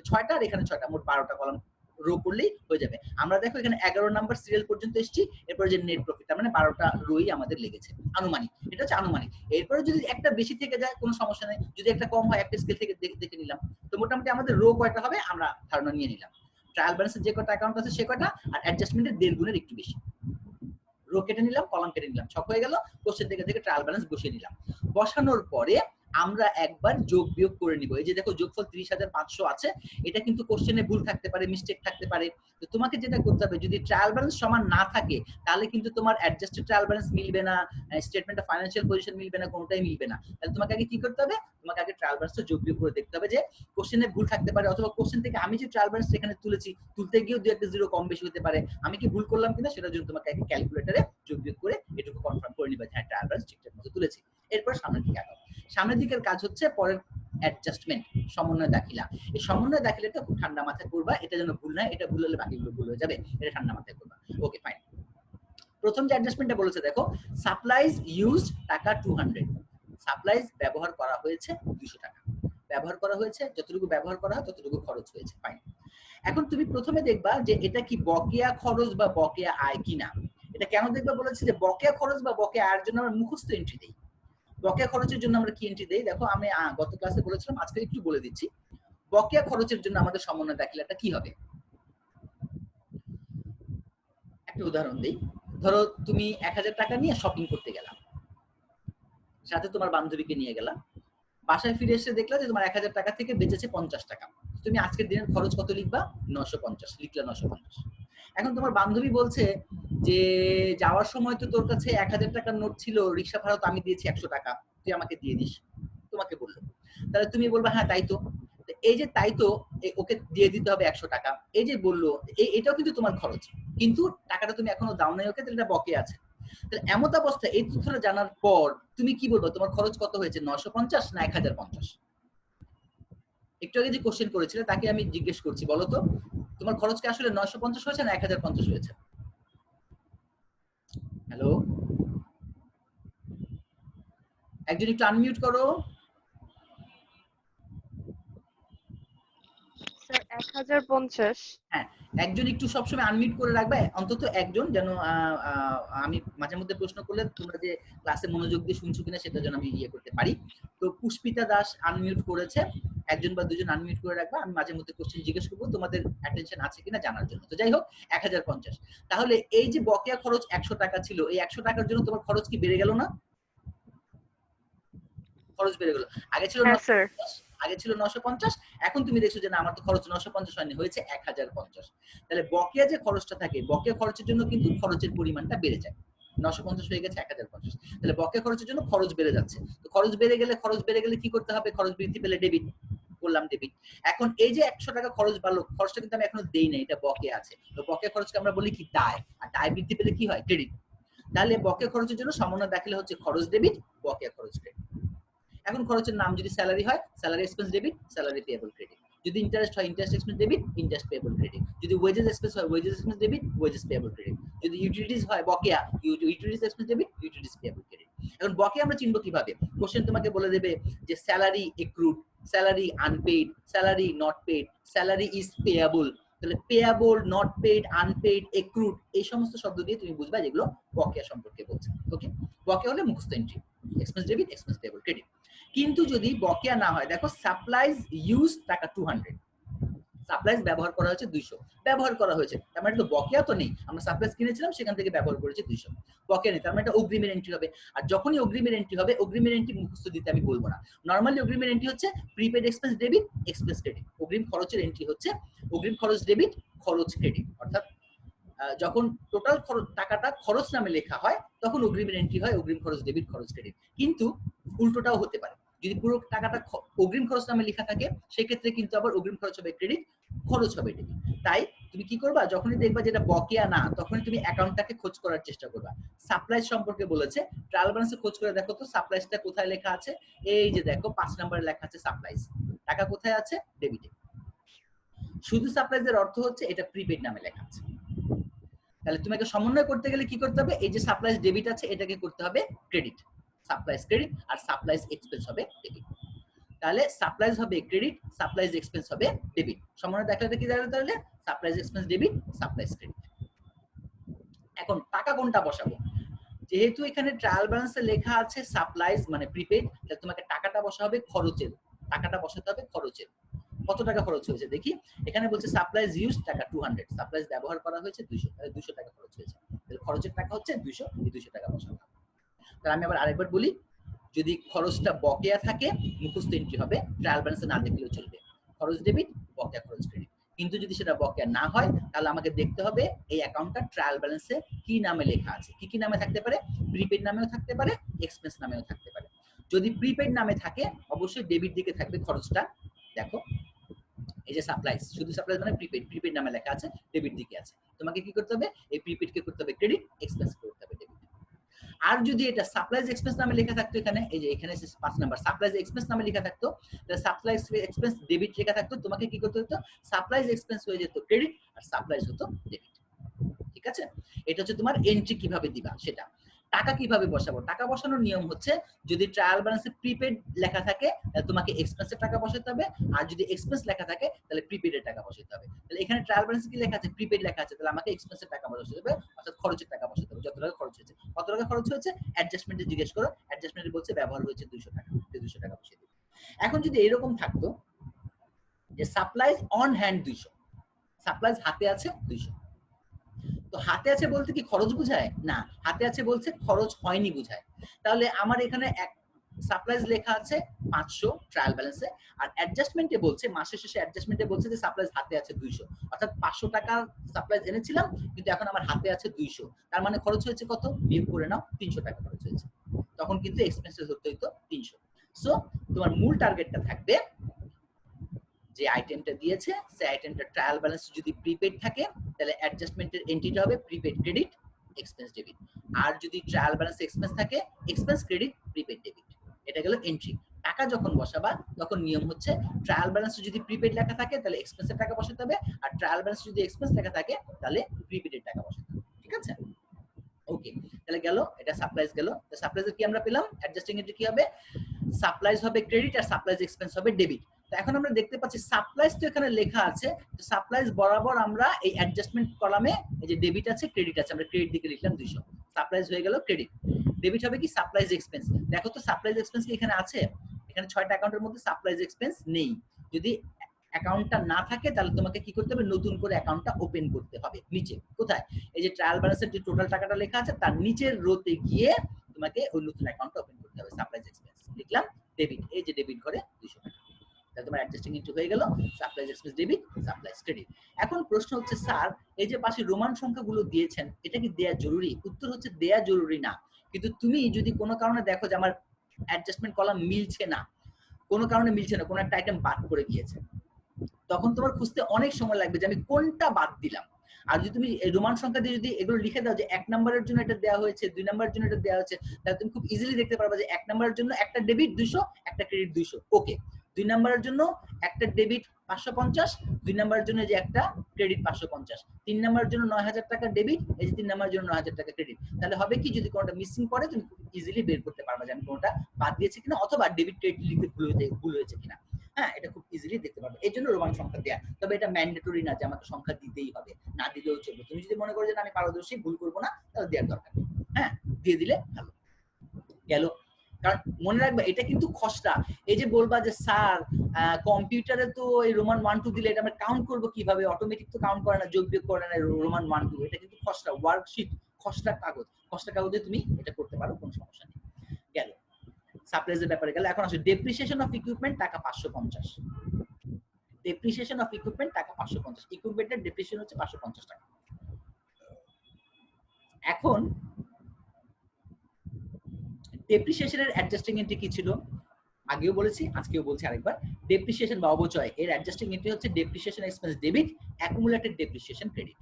6টা আর এখানে 6টা, মোট 12টা কলাম রো করলেই হয়ে যাবে। আমরা দেখো এখানে 11 নাম্বার সিরিয়াল পর্যন্ত এসেছি, এরপরে যে নেট প্রফিট, তার মানে 12টা রোই আমাদের লেগেছে, আনুমানিক, এটা হচ্ছে আনুমানিক। এরপরে যদি একটা বেশি থেকে যায় কোনো সমস্যা নেই, যদি একটা কম হয় একটা স্কেল থেকে দেখে নিলাম। তো মোটামুটি আমাদের রো কয়টা হবে আমরা ধারণা নিয়ে নিলাম, ট্রায়াল ব্যালেন্সের যে কটা অ্যাকাউন্ট আছে সে কটা, আর অ্যাডজাস্টমেন্টের 1.5 গুণের একটু বেশি। রো কেটে নিলাম, কলাম কেটে নিলাম, ছক হয়ে গেল, কোশ্চেন থেকে থেকে ট্রায়াল ব্যালেন্স বসিয়ে নিলাম। বসানোর পরে আমরা একবার যোগ বিয়োগ করে নিব। এই যে দেখো যোগফল 30,500 আছে, এটা কিন্তু কোশ্চেনে ভুল থাকতে পারে, মিস্টেক থাকতে পারে। তো তোমাকে যেটা করতে হবে, যদি ট্রায়াল ব্যালেন্স সমান না থাকে তাহলে কিন্তু তোমার অ্যাডজাস্টেড ট্রায়াল ব্যালেন্স মিলবে না, স্টেটমেন্ট অফ ফাইন্যান্সিয়াল পজিশন মিলবে না, কোনটাই মিলবে না। তাহলে তোমাকে আগে কি করতে হবে, তোমাকে আগে ট্রায়াল ব্যালেন্সটা যোগ বিয়োগ করে দেখতে হবে যে কোশ্চেনে ভুল থাকতে পারে, অথবা কোশ্চেন থেকে আমি যে ট্রায়াল ব্যালেন্স এখানে তুলেছি, তুলতে গিয়েও 2-1 জিরো কম বেশি হতে পারে, আমি কি ভুল করলাম কিনা সেটার জন্য তোমাকে আগে ক্যালকুলেটরে যোগ বিয়োগ করে এটুকু কনফার্ম করে নিবা যে হ্যাঁ ট্রায়াল ব্যালেন্স ঠিকঠাক মতো তুলেছি। এরপর সামনের দিকে আগাবো। সামনের দিকের কাজ হচ্ছে পরের অ্যাডজাস্টমেন্ট, সমন্বয় দাখিলা। এই সমন্বয় দাখিলাটা খুব ঠান্ডা মাথায় করবা, এটা যেন ভুল না, এটা ভুল হলে বাকিগুলো ভুল হয়ে যাবে, এটা ঠান্ডা মাথায় করবা। Okay fine. প্রথম যে অ্যাডজাস্টমেন্টটা বলেছে দেখো, সাপ্লাইজ ইউজড টাকা 200, সাপ্লাইজ ব্যবহার করা হয়েছে 200 টাকা, ব্যবহার করা হয়েছে, যতটুকু ব্যবহার করা হয় ততটুকু খরচ হয়েছে, ফাইন। এখন তুমি প্রথমে দেখবা যে এটা কি বকেয়া খরচ বা বকেয়া আয় কিনা। এটা কেন দেখবা বলেছি, যে বকেয়া খরচ বা বকেয়া আয়ের জন্য আমরা মুখস্থ এন্ট্রি দেই, বকেয়া খরচের জন্য আমরা কি এন্ট্রি দেই, দেখো আমি গত ক্লাসে বলেছিলাম, আজকে একটু বলে দিচ্ছি। বকেয়া খরচের জন্য আমাদের সমন্বয় দাখিলাটা কি হবে, একটা উদাহরণ দেই। ধরো তুমি 1000 টাকা নিয়ে শপিং করতে গেলা, সাথে তোমার বান্ধবীকে নিয়ে গেলা, বাসায় ফিরে এসে দেখলা যে তোমার 1000 টাকা থেকে বেঁচেছে 50 টাকা। তুমি আজকের দিনের খরচ কত লিখবা, 950 লিখলা, 950। এখন তোমার বান্ধবী বলছে যে যাওয়ার সময় তো তোর কাছে 1000 টাকার নোট ছিল, রিক্সা ভাড়া তো আমি দিয়েছি 100 টাকা, তুই আমাকে দিয়ে দিস, তোমাকে বললো। তাহলে তুমি বলবা হ্যাঁ তাই তো। এই যে তাই তো, ওকে দিয়ে দিতে হবে 100 টাকা, এই যে বললো, এটাও কিন্তু তোমার খরচ, কিন্তু টাকাটা তুমি এখনো দাও নাই ওকে, তাহলে এটা বকে আছে। তাহলে এমত অবস্থায় এই তথ্যটা জানার পর তুমি কি বলবো, তোমার খরচ কত হয়েছে, 950 না 1050? একটু আগে যে কোশ্চেন করেছিলে তাকে আমি জিজ্ঞেস করছি, বলো তো তোমার খরচ কি আসলে 950 হয়েছে না 1050 হয়েছে? হ্যালো, একজন একটু আনমিউট করো। স্যার 1050। হ্যাঁ, একজন একটু সবসময় আনমিউট করে রাখবে, অন্তত একজন, যেন আমি মাঝে মধ্যে প্রশ্ন করলে তোমরা যে ক্লাসে মনোযোগ দিয়ে শুনছো কিনা সেটা যেন আমি ইয়ে করতে পারি। তো পুষ্পিতা দাস আনমিউট করেছে, একজন বা দুজন আনমিউট করে রাখবে, আমি মাঝে মধ্যে কোশ্চেন জিজ্ঞেস করবো তোমাদের অ্যাটেনশন আছে কিনা জানার জন্য। তো যাই হোক, 1050। তাহলে এই যে বকেয়া খরচ 100 টাকা ছিল, এই 100 টাকার জন্য তোমার খরচ কি বেড়ে গেল না? খরচ বেড়ে গেল। আগে ছিল হ্যাঁ স্যার। আগে ছিল 950, এখন তুমি দেখছো যে না আমার তো খরচ 950 হয়নি, হয়েছে 1050। তাহলে বকেয়া যে খরচটা থাকে, বকেয়া খরচের জন্য কিন্তু খরচের পরিমাণটা বেড়ে যায়, 950 হয়ে গেছে 1050। তাহলে বকেয়া খরচের জন্য খরচ বেড়ে যাচ্ছে। তো খরচ বেড়ে গেলে কি করতে হবে, খরচ বৃদ্ধি পেলে ডেবিট করলাম, ডেবিট। এখন এই যে 100 টাকা খরচ বাড়লো, খরচটা কিন্তু আমি এখনো দেই না, এটা বকেয়া আছে। তো বকেয়া খরচকে আমরা বলি কি, দায়, আর দায় বৃদ্ধি পেলে কি হয়, ক্রেডিট। তাহলে বকেয়া খরচের জন্য সমন্বয় দেখালে হচ্ছে খরচ ডেবিট, বকেয়া খরচ ক্রেডিট। এখন খরচের নাম যদি স্যালারি হয়, salary expense debit, salary payable credit. যদি ইন্টারেস্ট হয়, interest expense debit, interest payable credit. যদি ওয়েজেস এক্সপেন্স হয়, wages expense debit, wages payable credit. যদি ইউটিলিটিস হয়, বকেয়া, utilities expense debit, utilities payable credit. এখন বকেয়া আমরা চিনব কিভাবে? কোশ্চেন তোমাকে বলে দেবে যে salary accrued, salary unpaid, salary not paid, salary is payable. তাহলে payable, not paid, unpaid, accrued, এই সমস্ত শব্দ দিয়ে তুমি বুঝবা যেগুলো বকেয়া সম্পর্কে বলছে। ওকে, বকেয়া হলে মুখস্থ entry, expense debit, expense payable credit. কিন্তু যদি বকেয়া না হয়, দেখো সাপ্লাইজ ইউজ টাকা 200, সাপ্লাইজ ব্যবহার করা হয়েছে 200, ব্যবহার করা হয়েছে, তার মানে তো বকেয়া তো নেই, আমরা সাপ্লাইজ কিনেছিলাম সেখান থেকে ব্যবহার করেছি 200, বকেয়া নেই, তার মানে এটা অগ্রিমের এন্ট্রি হবে। আর যখনই অগ্রিমের এন্ট্রি হবে, অগ্রিমের এন্ট্রি মুখস্থ দিতে আমি বলবো না। নরমালি অগ্রিমের এন্ট্রি হচ্ছে prepaid expense debit, expense credit. অগ্রিম খরচের এন্ট্রি হচ্ছে অগ্রিম খরচ ডেবিট, খরচ ক্রেডিট। অর্থাৎ যখন টোটাল টাকাটা খরচ নামে লেখা হয় তখন অগ্রিমের এন্ট্রি হয় অগ্রিম খরচ ডেবিট, খরচ ক্রেডিট। কিন্তু উল্টোটাও হতে পারে, যদি পুরো টাকাটা অগ্রিম খরচ নামে লেখা থাকে সেক্ষেত্রে কিন্তু আবার অগ্রিম খরচ হবে ক্রেডিট, খরচ হবে ডেবিট। তাই তুমি কি করবা, যখনই দেখবা যেটা বকেয়া না, তখনই তুমি অ্যাকাউন্টটাকে খোঁজ করার চেষ্টা করবা। সাপ্লাইজ সম্পর্কে বলেছে, ট্রায়াল ব্যালেন্সে খোঁজ করে দেখো তো সাপ্লাইজটা কোথায় লেখা আছে। এই যে দেখো 5 নম্বরে লেখা আছে সাপ্লাইজ, টাকা কোথায় আছে, ডেবিটে। শুধু সাপ্লাইজের অর্থ হচ্ছে এটা প্রিপেড নামে লেখা আছে। তাহলে তোমাকে সমন্বয় করতে গেলে কি করতে হবে, এই যে সাপ্লাইজ ডেবিট আছে এটাকে করতে হবে ক্রেডিট, সাপ্লাইজ ক্রেডিট, আর সাপ্লাইজ এক্সপেন্স হবে ডেবিট। তাহলে সাপ্লাইজ হবে ক্রেডিট, সাপ্লাইজ এক্সপেন্স হবে ডেবিট। সমন্বয় দেখালে কি দাঁড়ালো, তাহলে supplies expense debit, supplies credit. এখন টাকা কোনটা বসাবো, যেহেতু এখানে ট্রায়াল ব্যালেন্সে লেখা আছে সাপ্লাইজ মানে প্রিপেড, তাহলে তোমাকে টাকাটা বসাতে হবে খরচের, টাকাটা বসাতে হবে খরচের। কত টাকা খরচ হয়েছে দেখি, এখানে বলছে সাপ্লাইজ ইউজ টাকা 200, সাপ্লাইজ ব্যবহার করা হয়েছে 200, তাহলে 200 টাকা খরচ হয়েছে, তাহলে খরচের টাকা হচ্ছে 200, এই 200 টাকা বসাবো। তাহলে আমি আবার আরেকবার বলি, যদি খরচটা বকেয়া থাকে মুখস্থ এন্ট্রি হবে, ট্রায়াল ব্যালেন্সে না দেখলেও চলবে, খরচ ডেবিট, বকেয়া খরচ ক্রেডিট। কিন্তু যদি সেটা বকেয়া না হয় তাহলে আমাকে দেখতে হবে এই অ্যাকাউন্টটা ট্রায়াল ব্যালেন্সে কি নামে লেখা আছে। কি কি নামে থাকতে পারে, প্রিপেড নামেও থাকতে পারে, এক্সপেন্স নামেও থাকতে পারে। যদি প্রিপেড নামে থাকে অবশ্যই ডেবিট দিকে থাকবে খরচটা। দেখো এই যে সাপ্লাইজ, শুধু সাপ্লাইজ মানে প্রিপেড, প্রিপেড নামে লেখা আছে, ডেবিট দিকে আছে। তোমাকে কি করতে হবে, এই প্রিপেড কে করতে হবে ক্রেডিট, এক্সপেন্স করতে হবে ডেবিট। আর যদি এটা সাপ্লাইজ এক্সপেন্স নামে লেখা থাকতো, এখানে এই যে এখানে 5 নাম্বার সাপ্লাইজ এক্সপেন্স নামে লেখা থাকতো, তাহলে সাপ্লাইজ এক্সপেন্স ডেবিট লেখা থাকতো, তোমাকে কি করতে হতো, সাপ্লাইজ এক্সপেন্স হয়ে যেত ক্রেডিট আর সাপ্লাইজ হতো ডেবিট। ঠিক আছে, এটা হচ্ছে তোমার এন্ট্রি কিভাবে দিবা সেটা। টাকা কিভাবে বসাবো, টাকা বসানোর নিয়ম হচ্ছে যদি ট্রায়াল ব্যালেন্সে প্রিপেড লেখা থাকে তাহলে তোমাকে এক্সপেন্সের টাকা বসাতে হবে, আর যদি এক্সপেন্স লেখা থাকে তাহলে প্রিপেডের টাকা বসাতে হবে। তাহলে এখানে ট্রায়াল ব্যালেন্সে কি লেখা আছে, প্রিপেড লেখা আছে, তাহলে আমাকে এক্সপেন্সের টাকা বসাতে হবে, অর্থাৎ খরচের টাকা বসাতে হবে, যত টাকা খরচ হয়েছে। কত টাকা খরচ হয়েছে, অ্যাডজাস্টমেন্টে জিজ্ঞেস করো, অ্যাডজাস্টমেন্টে বলছে ব্যবহার হয়েছে 200 টাকা, 200 টাকা বসিয়ে দিবে। এখন যদি এরকম থাকতো যে সাপ্লাইজ অন হ্যান্ড 200, সাপ্লাইজ হাতে আছে 200, তো হাতে আছে বলতে কি খরচ বুঝায় না, হাতে আছে বলছে খরচ হয়নি বুঝায়। তাহলে আমার এখানে সাপ্লাইজ লেখা আছে 500 ট্রায়াল ব্যালেন্সে, আর অ্যাডজাস্টমেন্টে বলছে মাসের শেষে অ্যাডজাস্টমেন্টে বলছে যে সাপ্লাইজ হাতে আছে 200, অর্থাৎ 500 টাকা সাপ্লাইজ এনেছিলাম কিন্তু এখন আমার হাতে আছে 200, তার মানে খরচ হয়েছে কত, বিয়োগ করে নাও 300 টাকা খরচ হয়েছে, তখন কিন্তু এক্সপেন্সেস ধরতে হইতো 300। সো তোমার মূল টার্গেটটা থাকবে যে আইটেমটা দিয়েছে সেই আইটেমটা ট্রায়াল ব্যালেন্স যদি প্রিপেড থাকে তাহলে অ্যাডজাস্টমেন্টের এন্ট্রিটা হবে প্রিপেড ক্রেডিট এক্সপেন্স ডেবিট, আর যদি ট্রায়াল ব্যালেন্স এক্সপেন্স থাকে এক্সপেন্স ক্রেডিট প্রিপেড ডেবিট। এটা গেল এন্ট্রি। টাকা যখন বসাবা তখন নিয়ম হচ্ছে ট্রায়াল ব্যালেন্স যদি প্রিপেড লেখা থাকে তাহলে এক্সপেন্সের টাকা বসাতে হবে, আর ট্রায়াল ব্যালেন্স যদি এক্সপেন্স লেখা থাকে তাহলে প্রিপেডের টাকা বসাতে হবে। ঠিক আছে, ওকে, তাহলে গেল, এটা সাপ্লাইজ গেল। তো সাপ্লাইজের কি আমরা পেলাম, অ্যাডজাস্টিং এন্ট্রি কি হবে, সাপ্লাইজ হবে ক্রেডিট আর সাপ্লাইজ এক্সপেন্স হবে ডেবিট। তো এখন আমরা দেখতে পাচ্ছি সাপ্লাইজ তো এখানে লেখা আছে, তো সাপ্লাইজ বরাবর আমরা এই অ্যাডজাস্টমেন্ট কলামে এই যে ডেবিট আছে ক্রেডিট আছে, আমরা ক্রেডিট দিকে লিখলাম 200, সাপ্লাইজ হয়ে গেল ক্রেডিট। ডেবিট হবে কি সাপ্লাইজ এক্সপেন্স। দেখো তো সাপ্লাইজ এক্সপেন্স কি এখানে আছে, এখানে 6টা অ্যাকাউন্টের মধ্যে সাপ্লাইজ এক্সপেন্স নেই। যদি অ্যাকাউন্টটা না থাকে তাহলে তোমাকে কি করতে হবে, নতুন করে অ্যাকাউন্টটা ওপেন করতে হবে। নিচে কোথায়, এই যে ট্রায়াল ব্যালেন্সের যে টোটাল টাকাটা লেখা আছে তার নিচের রোতে গিয়ে তোমাকে ওই নতুন অ্যাকাউন্টটা ওপেন করতে হবে। সাপ্লাইজ এক্সপেন্স লিখলাম ডেবিট, এই যে ডেবিট করে 200 টাকা, তাহলে তোমার অ্যাডজাস্টিং এন্ট্রি হয়ে গেল supplies expense debit supplies credit. এখন প্রশ্ন হচ্ছে স্যার এই যে পাশে রোমান সংখ্যাগুলো দিয়েছেন এটা কি দেয়া জরুরি, উত্তর হচ্ছে দেয়া জরুরি না, কিন্তু তুমি যদি কোনো কারণে দেখো যে আমার অ্যাডজাস্টমেন্ট কলাম মিলছে না, কোনো কারণে মিলছে না, কোনো একটা আইটেম বাদ করে গিয়েছে, তখন তোমার খুঁজতে অনেক সময় লাগবে যে আমি কোনটা বাদ দিলাম। আর যদি তুমি রোমান সংখ্যা দিয়ে যদি এগুলো লিখে দাও যে 1 নম্বরের জন্য এটা দেওয়া হয়েছে, 2 নম্বরের জন্য এটা দেওয়া হয়েছে, তাহলে তুমি খুব ইজিলি দেখতে পারবে যে 1 নম্বরের জন্য একটা ডেবিট 200 একটা ক্রেডিট 200, ওকে। 2 নম্বরের জন্য একটা ডেবিট 550, 2 নম্বরের জন্য যে একটা ক্রেডিট 550, 3 নম্বরের জন্য 9000 টাকা ডেবিট, এই যে 3 নম্বরের জন্য 9000 টাকা ক্রেডিট। তাহলে হবে কি, যদি কোনটা মিসিং পড়ে তুমি খুব ইজিলি বের করতে পারবে যে আমি কোনটা বাদ দিয়েছি কিনা, অথবা ডেবিট ক্রেডিট লিখতে ভুল হয়েছে কিনা। হ্যাঁ, এটা খুব ইজিলি দেখতে পারবে, এই জন্য রোমান সংখ্যা দেয়া। তবে এটা ম্যান্ডেটরি না যে আমাকে সংখ্যা দিতেই হবে, না দিলেও চলবে। তুমি যদি মনে করো যে আমি পারদর্শী, ভুল করবো না, তাহলে দেওয়ার দরকার নেই। হ্যাঁ, দিয়ে দিলে ভালো গেল। কারণ মনে রাখবে এটা কিন্তু খসড়া, এই যে বলবা যে স্যার কম্পিউটারে তো এই রোমান 1 2 দিলে এটা আমরা কাউন্ট করবো কিভাবে, অটোমেটিক তো কাউন্ট করে না, যোগ বিয়োগ করে না রোমান 1 2, এটা কিন্তু খসড়া ওয়ার্কশিট, খসড়া কাগজ, খসড়া কাগজে তুমি এটা করতে পারো, কোনো সমস্যা নেই। গেল সাপ্লাইজের ব্যাপারে গেল। এখন আসলে ডেপ্রিসিয়েশন অফ ইকুইপমেন্ট টাকা 550, ডেপ্রিসিয়েশন অফ ইকুইপমেন্ট টাকা 550, ইকুইপমেন্টের ডেপ্রিসিয়েশন হচ্ছে 550 টাকা। এখন ডেপ্রিসিয়েশনের অ্যাডজাস্টিং এন্ট্রি কি ছিল, আগেও বলেছি আজকেও বলছি আরেকবার, ডেপ্রিসিয়েশন বা অবচয় এর অ্যাডজাস্টিং এন্ট্রি হচ্ছে depreciation expense debit accumulated depreciation credit.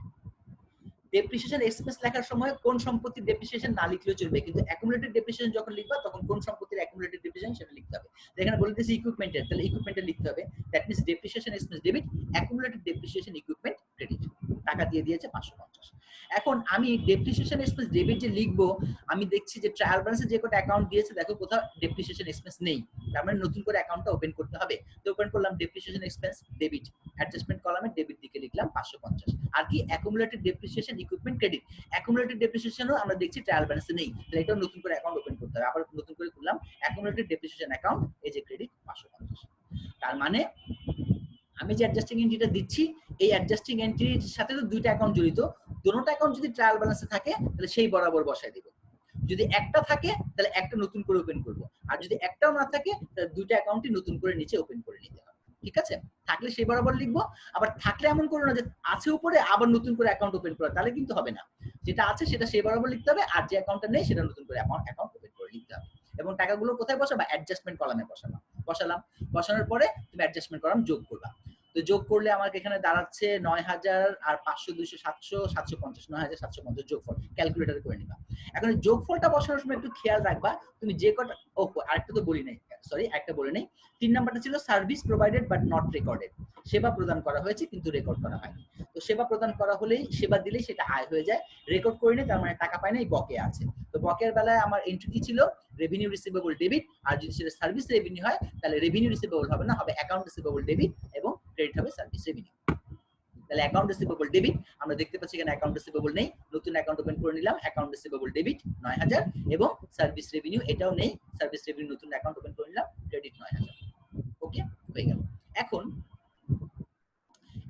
Depreciation expense লেখার সময় কোন সম্পত্তির ডেপ্রিসিয়েশন না লিখলেও চলবে, কিন্তু অ্যাকুমুলেটেড ডেপ্রিসিয়েশন যখন লিখবা তখন কোন সম্পত্তির অ্যাকুমুলেটেড ডেপ্রিসিয়েশন সেটা লিখতে হবে। এখানে বলে দিয়েছি ইকুইপমেন্টের, তাহলে ইকুইপমেন্টের লিখতে হবে। That means depreciation expense debit accumulated depreciation equipment credit, টাকা দিয়ে দিয়েছে 550। এখন আমি ডেপ্রিসিয়েশন এক্সপেন্স ডেবিট যে লিখবো, আমি দেখছি যে ট্রায়াল ব্যালেন্সে যে কটা অ্যাকাউন্ট দিয়েছে দেখো কোথাও ডেপ্রিসিয়েশন এক্সপেন্স নেই, তার মানে নতুন করে অ্যাকাউন্টটা ওপেন করতে হবে। তো ওপেন করলাম ডেপ্রিসিয়েশন এক্সপেন্স ডেবিট, অ্যাডজাস্টমেন্ট কলামে ডেবিট দিকে লিখলাম 550, আর কি accumulated depreciation equipment credit, accumulated ডেপ্রিসিয়েশনও আমরা দেখছি ট্রায়াল ব্যালেন্সে নেই, তাহলে এটাও নতুন করে অ্যাকাউন্ট ওপেন করতে হবে। আবার নতুন করে খুললাম অ্যাকুমুলেটেড ডেপ্রিসিয়েশন অ্যাকাউন্ট, এই যে ক্রেডিট 550। তার মানে আমি যে অ্যাডজাস্টিং এন্ট্রিটা দিচ্ছি এই অ্যাডজাস্টিং এন্ট্রির সাথে তো দুইটা অ্যাকাউন্ট জড়িত, দুটোটা অ্যাকাউন্ট যদি ট্রায়াল ব্যালেন্সে থাকে তাহলে সেই বরাবর বসায় দিব, যদি একটা থাকে তাহলে একটা নতুন করে ওপেন করব, আর যদি একটাও না থাকে তাহলে দুইটা অ্যাকাউন্টই নতুন করে নিচে ওপেন করে নিতে হবে। ঠিক আছে, থাকলে সেই বরাবর লিখবো, আবার থাকলে এমন করো না যে আছে উপরে আবার নতুন করে অ্যাকাউন্ট ওপেন করা, তাহলে কিন্তু হবে না। যেটা আছে সেটা সেই বরাবর লিখতে হবে, আর যে অ্যাকাউন্টটা নেই সেটা নতুন করে অ্যাকাউন্ট ওপেন করে লিখতে হবে। এবং টাকাগুলো কোথায় বসাবা, অ্যাডজাস্টমেন্ট কলামে বসালাম, বসানোর পরে তুমি অ্যাডজাস্টমেন্ট কলাম যোগ করবা। তো যোগ করলে আমাকে এখানে দাঁড়াচ্ছে 9000 আর 500 200 700 750, 9750 যোগফল, ক্যালকুলেটরে করে নিবা। এখন যোগফলটা বসানোর সময় একটু খেয়াল রাখবা, তুমি যে কটা, ও আরেকটা তো বলি নাই, সরি একটা বলে নেই, 3 নাম্বারটা ছিল service provided but not recorded, সেবা প্রদান করা হয়েছে কিন্তু রেকর্ড করা হয়নি। তো সেবা প্রদান করা হলেই, সেবা দিলেই সেটা আয় হয়ে যায়, রেকর্ড করিনি তার মানে টাকা পায় না, এই বকেয়া আছে। তো বকেয়ার বেলায় আমার এন্ট্রি কি ছিল, রেভিনিউ রিসিভেবল ডেবিট, আর যদি সেটা সার্ভিস রেভিনিউ হয় তাহলে রেভিনিউ রিসিভেবল হবে না, হবে অ্যাকাউন্ট রিসিভেবল ডেবিট এবং ক্রেডিট হবে সার্ভিস রেভিনিউ। তাহলে অ্যাকাউন্ট রিসিভেবল ডেবিট আমরা দেখতে পাচ্ছি এখানে অ্যাকাউন্ট রিসিভেবল নেই, নতুন অ্যাকাউন্ট ওপেন করে নিলাম, অ্যাকাউন্ট রিসিভেবল ডেবিট 9000 এবং সার্ভিস রেভিনিউ এটাও নেই, সার্ভিস রেভিনিউ নতুন অ্যাকাউন্ট ওপেন করে নিলাম, ক্রেডিট 9000। ওকে, হয়ে গেল। এখন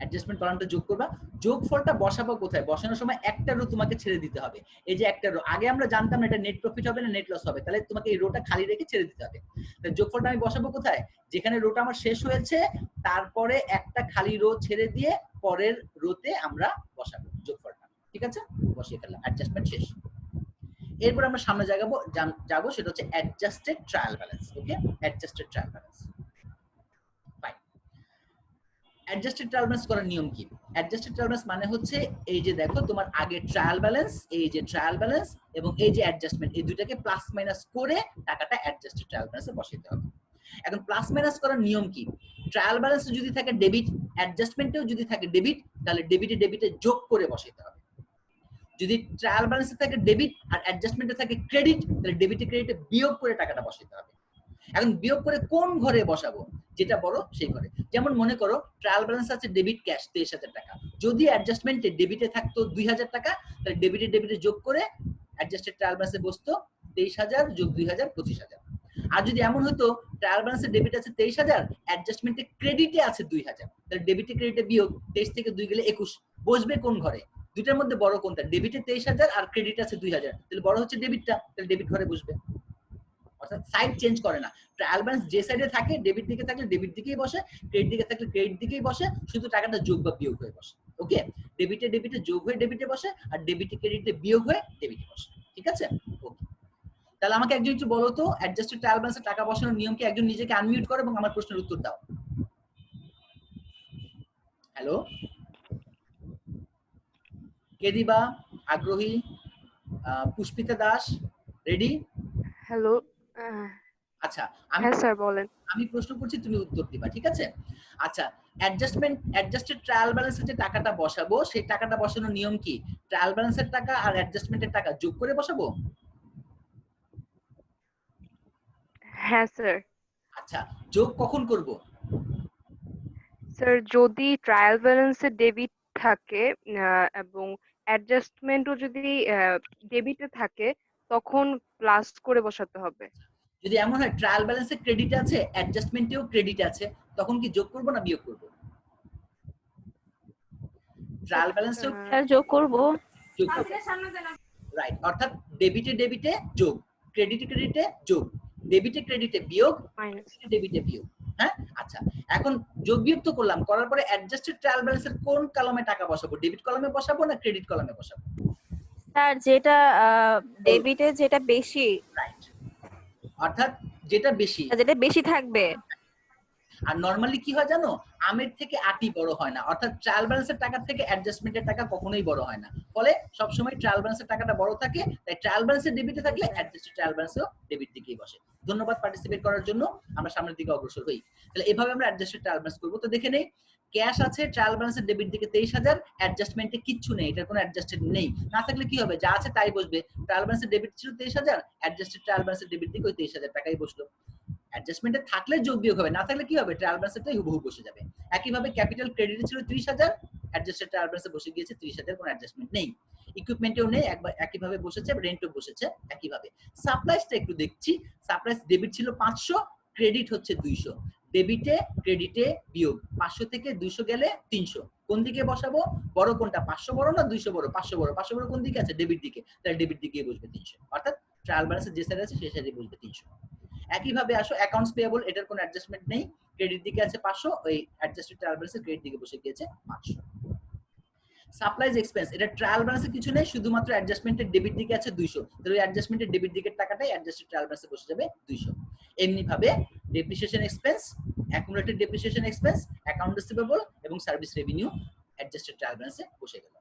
অ্যাডজাস্টমেন্ট কলামটা যোগ করবা, যোগফলটা বসাবো কোথায়? বসানোর সময় একটা রো তোমাকে ছেড়ে দিতে হবে। এই যে একটা রো, আগে আমরা জানতাম না এটা নেট প্রফিট হবে না নেট লস হবে, তাহলে তোমাকে এই রোটা খালি রেখে ছেড়ে দিতে হবে। তাহলে যোগফলটা আমি বসাবো কোথায়? যেখানে রোটা আমার শেষ হয়েছে তারপরে একটা খালি রো ছেড়ে দিয়ে পরের রোতে আমরা বসাবো যোগফলটা। ঠিক আছে, বসিয়ে ফেললাম, অ্যাডজাস্টমেন্ট শেষ। এরপর আমরা সামনে যাবো সেটা হচ্ছে adjusted trial balance. Okay, adjusted trial balance. Fine, adjusted trial balance করার নিয়ম কি? অ্যাডজাস্টেড ট্রায়াল ব্যালেন্স মানে হচ্ছে এই যে দেখো তোমার আগে ট্রায়াল ব্যালেন্স, এই যে ট্রায়াল ব্যালেন্স এবং এই যে অ্যাডজাস্টমেন্ট, এই দুটাকে প্লাস মাইনাস করে টাকাটা অ্যাডজাস্টেড ট্রায়াল ব্যালেন্সে বসাতে হবে। এখন প্লাস মাইনাস করার নিয়ম কি? ট্রায়াল ব্যালেন্সে যদি থাকে ডেবিট, অ্যাডজাস্টমেন্টেও যদি থাকে ডেবিট, তাহলে ডেবিটে যোগ করে বসাতে হবে। যদি ট্রায়াল ব্যালেন্সে থাকে ডেবিট আর অ্যাডজাস্টমেন্টে থাকে ক্রেডিট, তাহলে ক্রেডিটে বিয়োগ করে টাকাটা বসাতে হবে। এখন বিয়োগ করে কোন ঘরে বসাবো? যেটা বড় সেই ঘরে। যেমন মনে করো ট্রায়াল ব্যালেন্স আছে ডেবিট ক্যাশ 23,000 টাকা, যদি অ্যাডজাস্টমেন্টে ডেবিটে থাকতো 2,000 টাকা, তাহলে ডেবিটে যোগ করে অ্যাডজাস্টেড ট্রায়াল ব্যালেন্সে বসতো 23,000 যোগ 2,000 25,000। আর যদি এমন হতো ট্রায়াল ব্যালেন্সে ডেবিট আছে 23,000, অ্যাডজাস্টমেন্টে ক্রেডিটে আছে 2,000, তাহলে ডেবিটে ক্রেডিটে বিয়োগ 23 থেকে 2 গেলে 21, বসবে কোন ঘরে? দুটার মধ্যে বড় কোনটা? ডেবিটে 23,000 আর ক্রেডিট আছে 2,000, তাহলে বড় হচ্ছে ডেবিটটা, তাহলে ডেবিট ঘরে বসবে। অর্থাৎ সাইড চেঞ্জ করে না, ট্রায়াল ব্যালেন্স যে সাইডে থাকে ডেবিট দিকে থাকলে ডেবিট দিকেই বসে, ক্রেডিট দিকে থাকলে ক্রেডিট দিকেই বসে, শুধু টাকাটা যোগ বা বিয়োগ হয়ে বসে। ওকে, ডেবিটে যোগ হয়ে ডেবিটে বসে আর ক্রেডিটে বিয়োগ হয়ে ডেবিটে বসে। ঠিক আছে, ওকে। তাহলে আমাকে একজন একটু বলো তো অ্যাডজাস্টেড ট্রায়াল ব্যালেন্সে টাকা বসানোর নিয়ম কি? একজন নিজেকে আনমিউট করো এবং আমার প্রশ্নের উত্তর দাও। হ্যালো, কে দিবা? আগ্রহী? পুষ্পিতা দাস, রেডি? হ্যালো। আচ্ছা, হ্যাঁ স্যার বলেন। আমি প্রশ্ন করছি, তুমি উত্তর দিবা। ঠিক আছে, আচ্ছা। অ্যাডজাস্টেড ট্রায়াল ব্যালেন্সের যে টাকাটা বসাবো সেই টাকাটা বসানোর নিয়ম কি? ট্রায়াল ব্যালেন্সের টাকা আর অ্যাডজাস্টমেন্টের টাকা যোগ করে বসাবো? হ্যাঁ স্যার। আচ্ছা, যোগ কখন করব? স্যার যদি ট্রায়াল ব্যালেন্সে ডেবিট থাকে এবং অ্যাডজাস্টমেন্টও যদি ডেবিটে থাকে তখন প্লাস করে বসাতে হবে। যদি এমন হয় ট্রায়াল ব্যালেন্সে ক্রেডিট আছে অ্যাডজাস্টমেন্টেও ক্রেডিট আছে, তখন কি যোগ করব না বিয়োগ করব? ট্রায়াল ব্যালেন্সেও স্যার যোগ করব। যোগ করব, রাইট। অর্থাৎ ডেবিটে যোগ, ক্রেডিটে যোগ, ক্রেডিটে বিয়োগ, মাইনাস। ডেবিটে বিয়োগ। হ্যাঁ, আচ্ছা। এখন যোগ বিয়োগ তো করলাম, করার পরে অ্যাডজাস্টেড ট্রায়াল ব্যালেন্সের কোন কলামে টাকা বসাবো? ডেবিট কলামে বসাবো না ক্রেডিট কলামে বসাবো? স্যার যেটা ডেবিটে যেটা বেশি, রাইট, অর্থাৎ যেটা বেশি থাকবে। আর নরমালি কি হয় জানো, আমের থেকে আটি বড় হয় না, অর্থাৎ ট্রায়াল ব্যালেন্সের টাকা থেকে অ্যাডজাস্টমেন্টের টাকা কখনোই বড় হয় না, ফলে সবসময় ট্রায়াল ব্যালেন্সের টাকাটা বড় থাকে, তাই ট্রায়াল ব্যালেন্সের ডেবিটে থাকলে অ্যাডজাস্টেড ট্রায়াল ব্যালেন্সও ডেবিট দিকেই বসে। ধন্যবাদ পার্টিসিপেট করার জন্য, আমরা সামনের দিকে অগ্রসর হই। তাহলে এভাবে আমরা অ্যাডজাস্টেড ট্রায়াল ব্যালেন্স করব। তো দেখে নেই, ক্যাশ আছে ট্রায়াল ব্যালেন্সের ডেবিট দিকে 23,000, অ্যাডজাস্টমেন্টে কিচ্ছু নেই, এটার কোনো অ্যাডজাস্টেড নেই, না থাকলে কি হবে? যা আছে তাই বসবে। ট্রায়াল ব্যালেন্সের ডেবিট ছিল 23,000, অ্যাডজাস্টেড ট্রায়াল ব্যালেন্সের ডেবিট দিকে ওই 23,000 টাকাই বসলো। অ্যাডজাস্টমেন্টে থাকলে যোগ বিয়োগ হবে, না থাকলে কি হবে? ট্রায়াল ব্যালেন্সটাই হুবহু বসে যাবে। একইভাবে ক্যাপিটাল ক্রেডিটে ছিল 30,000, অ্যাডজাস্টেড ট্রায়াল ব্যালেন্সে বসে গিয়েছে 30,000, কোনো অ্যাডজাস্টমেন্ট নেই। ইকুইপমেন্টেও নেই, একইভাবে বসেছে, রেন্টও বসেছে একইভাবে। সাপ্লাইসটা একটু দেখছি, সাপ্লাইস ডেবিট ছিল 500, ক্রেডিট হচ্ছে 200, ক্রেডিটে বিয়োগ, 500 থেকে 200 গেলে 300, কোন দিকে বসাবো? বড় কোনটা? 500 বড় না 200 বড়? 500 বড়। 500 বড় কোন দিকে আছে? ডেবিট দিকে, তাহলে ডেবিট দিকে বসবে 300, অর্থাৎ ট্রায়াল ব্যালেন্সে যে সাইড আছে সেই সাইডে বসবে 300। একইভাবে আসো অ্যাকাউন্টস পেয়েবল, এটার কোনো অ্যাডজাস্টমেন্ট নেই, ক্রেডিট দিকে আছে 500, ওই অ্যাডজাস্টেড ট্রায়াল ব্যালেন্সে ক্রেডিট দিকে বসে গিয়েছে 500। সাপ্লাইজ এক্সপেন্স, এটা ট্রায়াল ব্যালেন্সে কিছু নেই, শুধুমাত্র অ্যাডজাস্টমেন্টের ডেবিট দিকে আছে 200, তাহলে ওই অ্যাডজাস্টমেন্টের ডেবিট দিকের টাকাটাই অ্যাডজাস্টেড ট্রায়াল ব্যালেন্সে বসে যাবে 200। এমনি ভাবে depreciation expense, accumulated depreciation expense, account receivable এবং সার্ভিস রেভিনিউ অ্যাডজাস্টেড ট্রায়াল ব্যালেন্সে বসে গেল।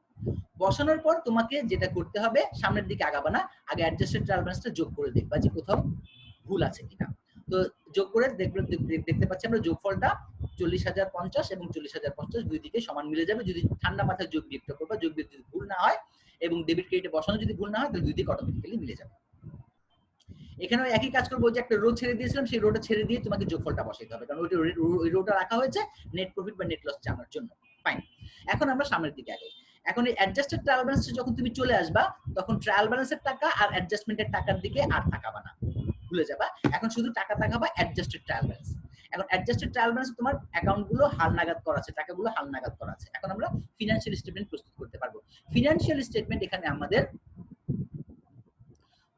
বসানোর পর তোমাকে যেটা করতে হবে, সামনের দিকে আগাবা না, আগে অ্যাডজাস্টেড ট্রায়াল ব্যালেন্সটা যোগ করে দেখবা যে কোথাও ভুল আছে কিনা। তো যোগ করে দেখতে পাচ্ছি আমরা যোগফলটা 40,050 এবং 40,050 দুই দিকে সমান মিলে যাবে। যদি ঠান্ডা মাথায় যোগ বিয়োগটা করবা, যোগ বিয়োগ যদি ভুল না হয় এবং ডেবিট ক্রেডিটে বসানো যদি ভুল না হয়, তাহলে দুই দিকে অটোমেটিক্যালি মিলে যাবে। এখানে একই কাজ করবো, যে একটা রো ছেড়ে দিয়েছিলাম, সেই রোটা ছেড়ে দিয়ে তোমাকে যোগফলটা বসাইতে হবে, কারণ ওই রোটা রাখা হয়েছে নেট প্রফিট বা নেট লস জানার জন্য। ফাইন, এখন আমরা সামনের দিকে আগে। এখন এই অ্যাডজাস্টেড ট্রায়াল ব্যালেন্সে যখন তুমি চলে আসবা, তখন ট্রায়াল ব্যালেন্সের টাকা আর অ্যাডজাস্টমেন্টের টাকার দিকে আর তাকাবা না, ভুলে যাবা। এখন শুধু টাকা তাকাবা অ্যাডজাস্টেড ট্রায়াল ব্যালেন্স। এখন অ্যাডজাস্টেড ট্রায়াল ব্যালেন্স তোমার অ্যাকাউন্টগুলো হালনাগাদ করা আছে, টাকাগুলো হালনাগাদ করা আছে। এখন আমরা ফিনান্সিয়াল স্টেটমেন্ট প্রস্তুত করতে পারবো। ফিনান্সিয়াল স্টেটমেন্ট এখানে আমাদের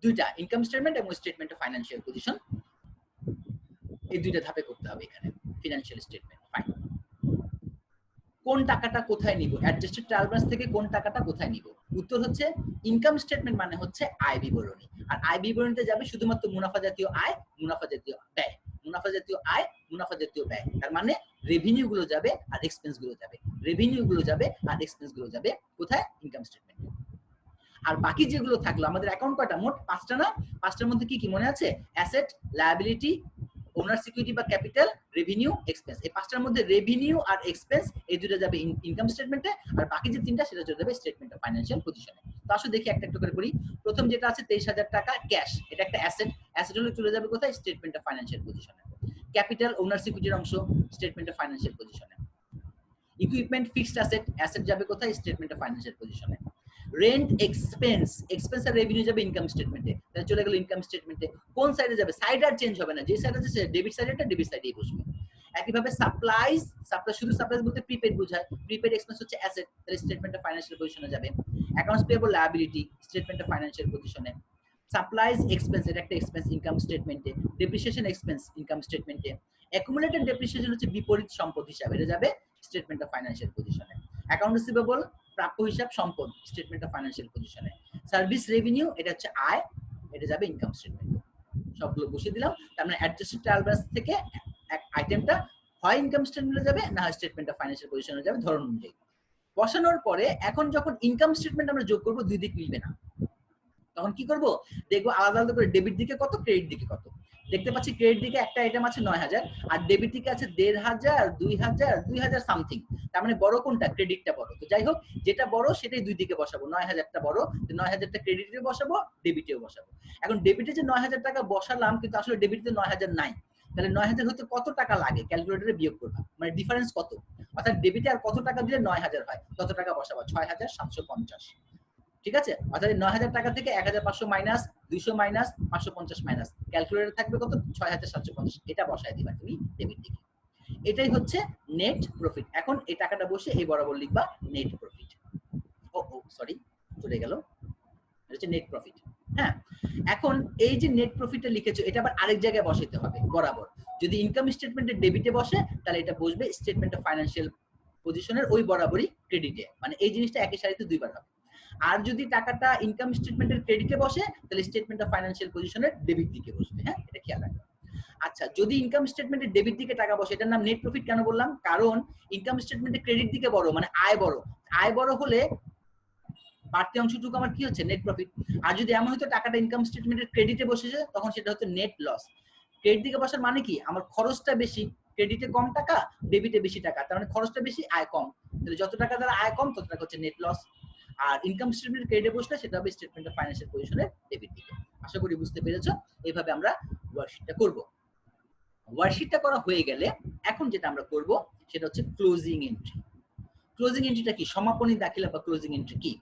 দুইটা, ইনকাম স্টেটমেন্ট এবং স্টেটমেন্ট অফ ফাইন্যান্সিয়াল পজিশন, এই দুইটা ধাপে করতে হবে এখানে ফিনান্সিয়াল স্টেটমেন্ট। ফাইন, কোন টাকাটা কোথায় নিব, অ্যাডজাস্টেড ট্রায়াল ব্যালেন্স থেকে কোন টাকাটা কোথায় নিব? উত্তর হচ্ছে ইনকাম স্টেটমেন্ট মানে হচ্ছে আয় বিবরণী, আর আয় বিবরণীতে যাবে শুধুমাত্র মুনাফা জাতীয় আয়, মুনাফা জাতীয় ব্যয়, মুনাফা জাতীয় আয়, মুনাফা জাতীয় ব্যয়। তার মানে রেভিনিউ গুলো যাবে আর এক্সপেন্স গুলো যাবে, রেভিনিউ গুলো যাবে আর এক্সপেন্স গুলো যাবে কোথায়? ইনকাম স্টেটমেন্টে। আর বাকি যেগুলো থাকলো আমাদের অ্যাকাউন্ট কয়টা? মোট 5টা না? 5টার মধ্যে কি কি মনে আছে? অ্যাসেট, লায়াবিলিটি, ওনার সিকিউরিটি বা ক্যাপিটাল, রেভিনিউ, এক্সপেন্স। এই 5টার মধ্যে রেভিনিউ আর এক্সপেন্স এই দুটো যাবে ইনকাম স্টেটমেন্টে, আর বাকি যে 3টা সেটা চলে যাবে স্টেটমেন্ট অফ ফাইন্যান্সিয়াল পজিশনে। তো আসলে দেখি একটা একটা করে করি। প্রথম যেটা আছে 23,000 টাকা ক্যাশ, এটা একটা অ্যাসেট, অ্যাসেট হলে চলে যাবে কোথায়? স্টেটমেন্ট অফ ফাইন্যান্সিয়াল পজিশনে। ক্যাপিটাল, ওনার সিকিউরিটির অংশ, স্টেটমেন্ট অফ ফাইন্যান্সিয়াল পজিশনে। ইকুইপমেন্ট, ফিক্সড অ্যাসেট, অ্যাসেট যাবে কোথায়? স্টেটমেন্ট অফ ফাইন্যান্সিয়াল পজিশনে। রেন্ট, এক্সপেন্স, এক্সপেন্স আর রেভিনিউ যাবে ইনকাম স্টেটমেন্টে, তাহলে চলে গেল ইনকাম স্টেটমেন্টে। কোন সাইডে যাবে? সাইড আর চেঞ্জ হবে না, যে সাইড আছে ডেবিট সাইডেটা ডেবিট সাইডেই বসবে। একইভাবে সাপ্লাইজ, সাপ্লাই শুধু সাপ্লাইজ বলতে প্রিপেড বোঝায়, প্রিপেড এক্সপেন্স হচ্ছে অ্যাসেট, তাহলে স্টেটমেন্ট অফ ফাইন্যান্সিয়াল পজিশনে যাবে। Accounts payable, liability, statement of financial পজিশনে। সাপ্লাইজ এক্সপেন্স, এটা একটা এক্সপেন্স ইনকাম স্টেটমেন্টে। ডেপ্রিসিয়েশন এক্সপেন্স ইনকাম স্টেটমেন্টে। অ্যাকুমুলেটেড ডেপ্রিসিয়েশন হচ্ছে বিপরীত সম্পদ হিসাব, এটা যাবে স্টেটমেন্ট অফ ফাইন্যান্সিয়াল পজিশনে। অ্যাকাউন্ট রিসিভেবল, প্রাপ্য হিসাব সম্পদ, স্টেটমেন্ট অফ ফাইন্যান্সিয়াল পজিশনে। সার্ভিস রেভিনিউ, এটা হচ্ছে আয়, এটা যাবে ইনকাম স্টেটমেন্টে। সবগুলো বসিয়ে দিলাম। তার মানে অ্যাডজাস্টেড ট্রায়াল ব্যালেন্স থেকে এক আইটেমটা হয় ইনকাম স্টেটমেন্টে যাবে, না হয় স্টেটমেন্ট অফ ফাইন্যান্সিয়াল পজিশনে যাবে ধরন অনুযায়ী। বসানোর পরে এখন যখন ইনকাম স্টেটমেন্ট আমরা যোগ করব, দুই দিক মিলবে না, তখন কি করব? দেখবো আলাদা আলাদা করে ডেবিট দিকে কত, ক্রেডিট দিকে কত। দেখতে পাচ্ছি ক্রেডিট দিকে একটা আইটেম আছে 9,000, আর ডেবিট দিকে আছে 1,500, 2,000, 2,000 সামথিং। তার মানে বড় কোনটা? ক্রেডিটটা বড়। তো যাই হোক, যেটা বড় সেটাই দুই দিকে বসাবো। 9,000টা বড়, 9,000টা ক্রেডিটে বসাবো, ডেবিটেও বসাবো। এখন ডেবিটে যে 9,000 টাকা বসালাম, কিন্তু আসলে ডেবিটে 9,000 নাই, তাহলে 9,000 হতে কত টাকা লাগে? ক্যালকুলেটরে বিয়োগ করবা, মানে ডিফারেন্স কত, অর্থাৎ ডেবিটে আর কত টাকা দিলে 9,000 হয়, তত টাকা বসাবা, 6,750। ঠিক আছে? অর্থাৎ 9,000 টাকা থেকে 1,500 মাইনাস, 200 মাইনাস, 550 মাইনাস, ক্যালকুলেটর থাকবে কত? 6,750। এটা বসায় দিবা তুমি ডেবিট দিকে। এটাই হচ্ছে নেট প্রফিট। এখন এই টাকাটা বসে এই বরাবর লিখবা নেট প্রফিট। ও সরি, চলে গেল, এটা হচ্ছে নেট প্রফিট। হ্যাঁ, এখন এই যে নেট প্রফিটটা লিখেছো, এটা আবার আরেক জায়গায় বসাইতে হবে বরাবর। যদি ইনকাম স্টেটমেন্টের ডেবিটে বসে, তাহলে এটা বসবে স্টেটমেন্ট অফ ফাইন্যান্সিয়াল পজিশনের ওই বরাবরই ক্রেডিটে, মানে এই জিনিসটা একই সারিতে দুইবার হবে। আর যদি টাকাটা ইনকাম স্টেটমেন্টের ক্রেডিটে বসে, তাহলে স্টেটমেন্ট অফ ফাইন্যান্সিয়াল পজিশনের ডেবিট দিকে বসবে। হ্যাঁ, এটা খেয়াল রাখবেন। আচ্ছা, যদি ইনকাম স্টেটমেন্টের ডেবিট দিকে টাকা বসে, এটার নাম নেট প্রফিট কেন বললাম? কারণ ইনকাম স্টেটমেন্টের ক্রেডিট দিকে বড়, মানে আয় বড়। আয় বড় হলে বাড়তি অংশটুকু আমার কি হচ্ছে? Net profit. আর যদি এমন হতো টাকাটা ইনকাম স্টেটমেন্টের ক্রেডিটে বসেছে, তখন সেটা হচ্ছে নেট লস। ক্রেডিট দিকে বসার মানে কি? আমার খরচটা বেশি, ক্রেডিটে কম টাকা, ডেবিটে বেশি টাকা, তার মানে খরচটা বেশি, আয় কম। তাহলে যত টাকা দ্বারা আয় কম, তত টাকা হচ্ছে নেট লস। আর ইনকাম স্টেটমেন্ট ক্রেডিটে বসলে সেটা হবে স্টেটমেন্ট অফ ফাইন্যান্সিয়াল পজিশনের ডেবিট দিকে। আশা করি বুঝতে পেরেছো। এইভাবে আমরা ওয়ার্কশিটটা করব। ওয়ার্কশিটটা করা হয়ে গেলে এখন যেটা আমরা করব সেটা হচ্ছে ক্লোজিং এন্ট্রি। ক্লোজিং এন্ট্রিটা কি? সমাপনী দাখিলা বা ক্লোজিং এন্ট্রি কি?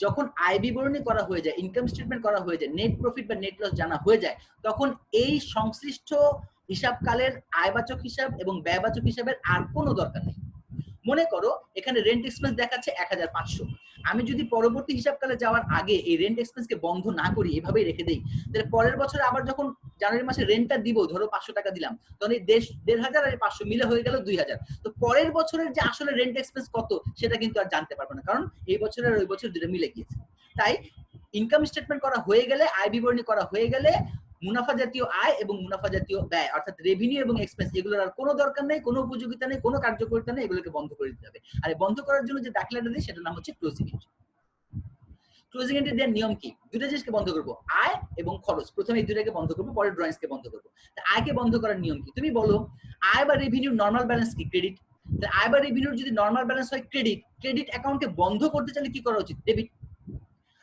যখন আয় বিবরণী করা হয়ে যায়, ইনকাম স্টেটমেন্ট করা হয়ে যায়, নেট প্রফিট বা নেট লস জানা হয়ে যায়, তখন এই সংশ্লিষ্ট হিসাবকালের আয়বাচক হিসাব এবং ব্যয়বাচক হিসাবের আর কোনো দরকার নেই। মনে করো এখানে রেন্ট এক্সপেন্স দেখাচ্ছে 1,500, আমি যদি পরবর্তী হিসাবকালে যাওয়ার আগে এই রেন্ট এক্সপেন্সকে বন্ধ না করি, এভাবেই রেখে দেই, তাহলে পরের বছরে আবার যখন জানুয়ারি মাসে রেন্টটা দিব, ধরো 500 টাকা দিলাম, তখন এই 1,500 আর 500 মিলে হয়ে গেল 2,000। তো পরের বছরের যে আসলে রেন্ট এক্সপেন্স কত সেটা কিন্তু আর জানতে পারবো না, কারণ এই বছর আর ওই বছর দুটো মিলে গিয়েছে। তাই ইনকাম স্টেটমেন্ট করা হয়ে গেলে, আয় বিবরণী করা হয়ে গেলে, মুনাফা জাতীয় আয় এবং মুনাফা জাতীয় ব্যয় অর্থাৎ রেভিনিউ এবং এক্সপেন্স এগুলোর আর কোনো দরকার নেই, কোনো উপযোগিতা নেই, কোনো কার্যকারিতা নেই, এগুলোকে বন্ধ করে দিতে হবে। আর বন্ধ করার জন্য যে দাখিলাটা দিই সেটার নাম হচ্ছে ক্লোজিং এন্ট্রি। ক্লোজিং এন্ট্রি দেওয়ার নিয়ম কি? দুটো জিনিসকে বন্ধ করব, আয় এবং খরচ। প্রথমে এই দুটাকে বন্ধ করব, পরে ড্রয়িংসকে বন্ধ করব। আয়কে বন্ধ করার নিয়ম কি? তুমি বলো আয় বা রেভিনিউর নরমাল ব্যালেন্স কি? ক্রেডিট। আয় বা রেভিনিউর যদি নরমাল ব্যালেন্স হয় ক্রেডিট, ক্রেডিট অ্যাকাউন্টকে বন্ধ করতে চাইলে কি করা উচিত? ডেবিট।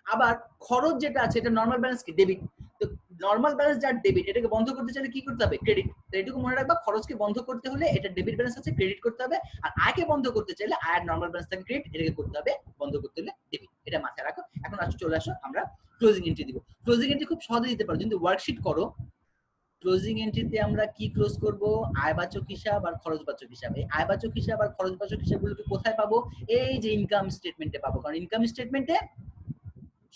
আবার খরচ যেটা আছে এটা নরমাল ব্যালেন্স কি? ডেবিট। তো নরমাল ব্যালেন্স যার ডেবিট, এটাকে বন্ধ করতে চাইলে কি করতে হবে? ক্রেডিট। তো এটুকু মনে রাখবা, খরচকে বন্ধ করতে হলে এটা ডেবিট ব্যালেন্স আছে, ক্রেডিট করতে হবে। আর আয়কে বন্ধ করতে চাইলে আয়ের নরমাল ব্যালেন্স থাকে ক্রেডিট, এটাকে করতে হবে বন্ধ করতে হলে ডেবিট। এটা মাথায় রাখো। এখন চলে আসো আমরা ক্লোজিং এন্ট্রি দিব। ক্লোজিং এন্ট্রি খুব সহজে দিতে পারো, যদি ওয়ার্কশিট করো ক্লোজিং এন্ট্রিতে আমরা কি ক্লোজ করব? আয়বাচক হিসাব আর খরচবাচক হিসাব। এই আয়বাচক হিসাব আর খরচবাচক হিসাবগুলোকে কোথায় পাবো? এই যে ইনকাম স্টেটমেন্টে পাবো, কারণ ইনকাম স্টেটমেন্টে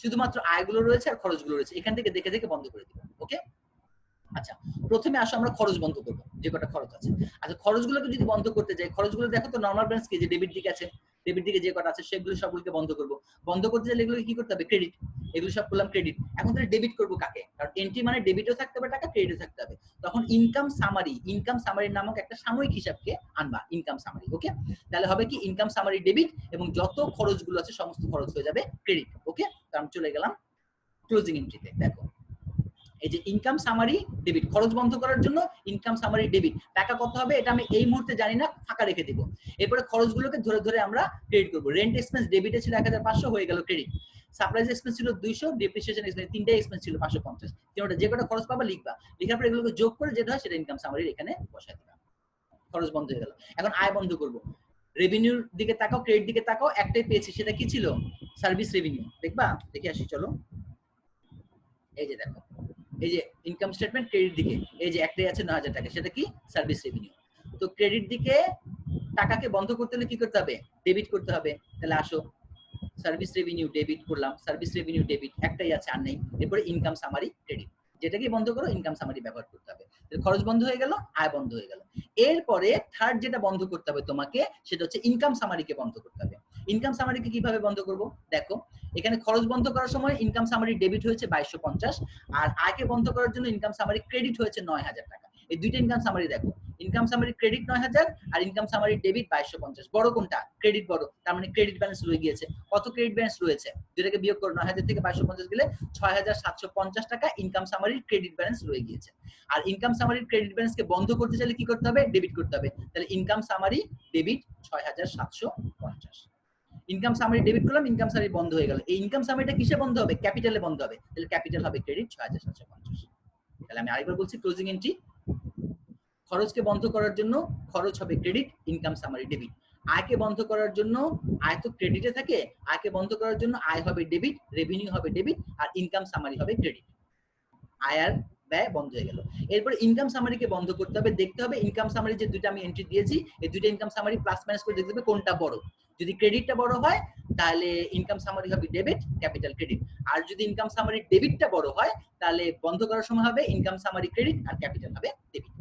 শুধুমাত্র আয়গুলো রয়েছে আর খরচগুলো রয়েছে, এখান থেকে দেখে দেখে বন্ধ করে দিব। ওকে, আচ্ছা প্রথমে আসো আমরা খরচ বন্ধ করব, যে কটা খরচ আছে। আচ্ছা খরচগুলোকে যদি বন্ধ করতে যাই, খরচগুলো দেখো তো নরমাল ব্যালেন্স কি, যে ডেবিট দিকে আছে, ডেবিট দিকে যে কটা আছে সেগুলো সবগুলোকে বন্ধ করব। বন্ধ করতে গেলে এগুলোকে কি করতে হবে? ক্রেডিট। এগুলো সব করলাম ক্রেডিট। এখন তাহলে ডেবিট করব কাকে? কারণ এন্ট্রি মানে ডেবিটও থাকতে হবে টাকা, ক্রেডিটও থাকতে হবে। তখন ইনকাম সামারি নামক একটা সাময়িক হিসাবকে আনবা, ইনকাম সামারি। ওকে, তাহলে হবে কি ইনকাম সামারি ডেবিট, এবং যত খরচগুলো আছে সমস্ত খরচ হয়ে যাবে ক্রেডিট। ওকে, তো আমি চলে গেলাম ক্লোজিং এন্ট্রিতে। দেখো এই যে ইনকাম সামারি ডেবিট, খরচ বন্ধ করার জন্য ইনকাম সামারি ডেবিট। টাকা কত হবে এটা আমি এই মুহূর্তে জানি না, ফাঁকা রেখে দিব। এরপরে খরচগুলোকে ধরে ধরে আমরা ক্রেডিট করব। রেন্ট এক্সপেন্স ডেবিটে ছিল 1500, হয়ে গেল ক্রেডিট। সাপ্লাইজ এক্সপেন্স ছিল 200, ডেপ্রিসিয়েশন এক্সপেন্স, তিনটা এক্সপেন্স ছিল 550। তিনটা যে কটা খরচ পাবা লিখবা, লেখার পরে এগুলোকে যোগ করে যেটা হয় সেটা ইনকাম সামারির এখানে বসাই দিবা। খরচ বন্ধ হয়ে গেল। এখন আয় বন্ধ করব। রেভিনিউর দিকে তাকাও, ক্রেডিট দিকে তাকাও, একটাই পেয়েছি, সেটা কি ছিল? Service revenue. দেখবা, দেখে আসি চলো। এই যে দেখো, এই যে ইনকাম স্টেটমেন্ট ক্রেডিট দিকে এই যে একটাই আছে 9000 টাকা, সেটা কি? Service revenue. তো ক্রেডিট দিকে টাকাকে বন্ধ করতে হলে কি করতে হবে? ডেবিট করতে হবে। তাহলে আসো সার্ভিস রেভিনিউ ডেবিট করলাম, সার্ভিস রেভিনিউ ডেবিট একটাই আছে, আর নেই। এরপরে ইনকাম সামারি ক্রেডিট, যেটাকে বন্ধ করো ইনকাম সামারি ব্যবহার করতে হবে। খরচ বন্ধ হয়ে গেল, আয় বন্ধ হয়ে গেল। এরপরে থার্ড যেটা বন্ধ করতে হবে তোমাকে, সেটা হচ্ছে ইনকাম সামারিকে বন্ধ করতে হবে। ইনকাম সামারিকে কিভাবে বন্ধ করব? দেখো এখানে খরচ বন্ধ করার সময় ইনকাম সামারি ডেবিট হয়েছে 2250, আর আয়কে বন্ধ করার জন্য ইনকাম সামারি ক্রেডিট হয়েছে 9000 টাকা। এই দুইটা ইনকাম সামারি দেখো, ইনকাম সামারি ক্রেডিট 9000 আর ইনকাম সামারি ডেবিট 2250। বড় কোনটা? ক্রেডিট বড়, তার মানে ক্রেডিট ব্যালেন্স রয়ে গিয়েছে। কত ক্রেডিট ব্যালেন্স রয়েছে? যেটাকে বিয়োগ করো 9000 থেকে 2250 গেলে 6750 টাকা ইনকাম সামারির ক্রেডিট ব্যালেন্স রয়ে গিয়েছে। আর ইনকাম সামারির ক্রেডিট ব্যালেন্সকে বন্ধ করতে চাইলে কি করতে হবে? ডেবিট করতে হবে। তাহলে income summary debit 6750। Income summary debit করলাম, ইনকাম সামারি বন্ধ হয়ে গেল। এই ইনকাম সামারিটা কিসে বন্ধ হবে? ক্যাপিটালে বন্ধ হবে। তাহলে ক্যাপিটাল হবে ক্রেডিট 6750। তাহলে আমি আরেকবার বলছি, ক্লোজিং এন্ট্রি খরচকে বন্ধ করার জন্য খরচ হবে ক্রেডিট, ইনকাম সামারি ডেবিট। আয়কে বন্ধ করার জন্য, আয় তো ক্রেডিটে থাকে, আয়কে বন্ধ করার জন্য আয় হবে ডেবিট, রেভিনিউ হবে ডেবিট, আর ইনকাম সামারি হবে ক্রেডিট। আয় আর ব্যয় বন্ধ হয়ে গেল। এরপরে ইনকাম সামারিকে বন্ধ করতে হবে। দেখতে হবে ইনকাম সামারি যে দুটো আমি এন্ট্রি দিয়েছি, এই দুটো ইনকাম সামারি প্লাস মাইনাস করে দেখতে হবে কোনটা বড়। যদি ক্রেডিটটা বড় হয় তাহলে ইনকাম সামারি হবে ডেবিট, ক্যাপিটাল ক্রেডিট। আর যদি ইনকাম সামারি ডেবিটটা বড় হয় তাহলে বন্ধ করার সময় হবে ইনকাম সামারি ক্রেডিট আর ক্যাপিটাল হবে ডেবিট।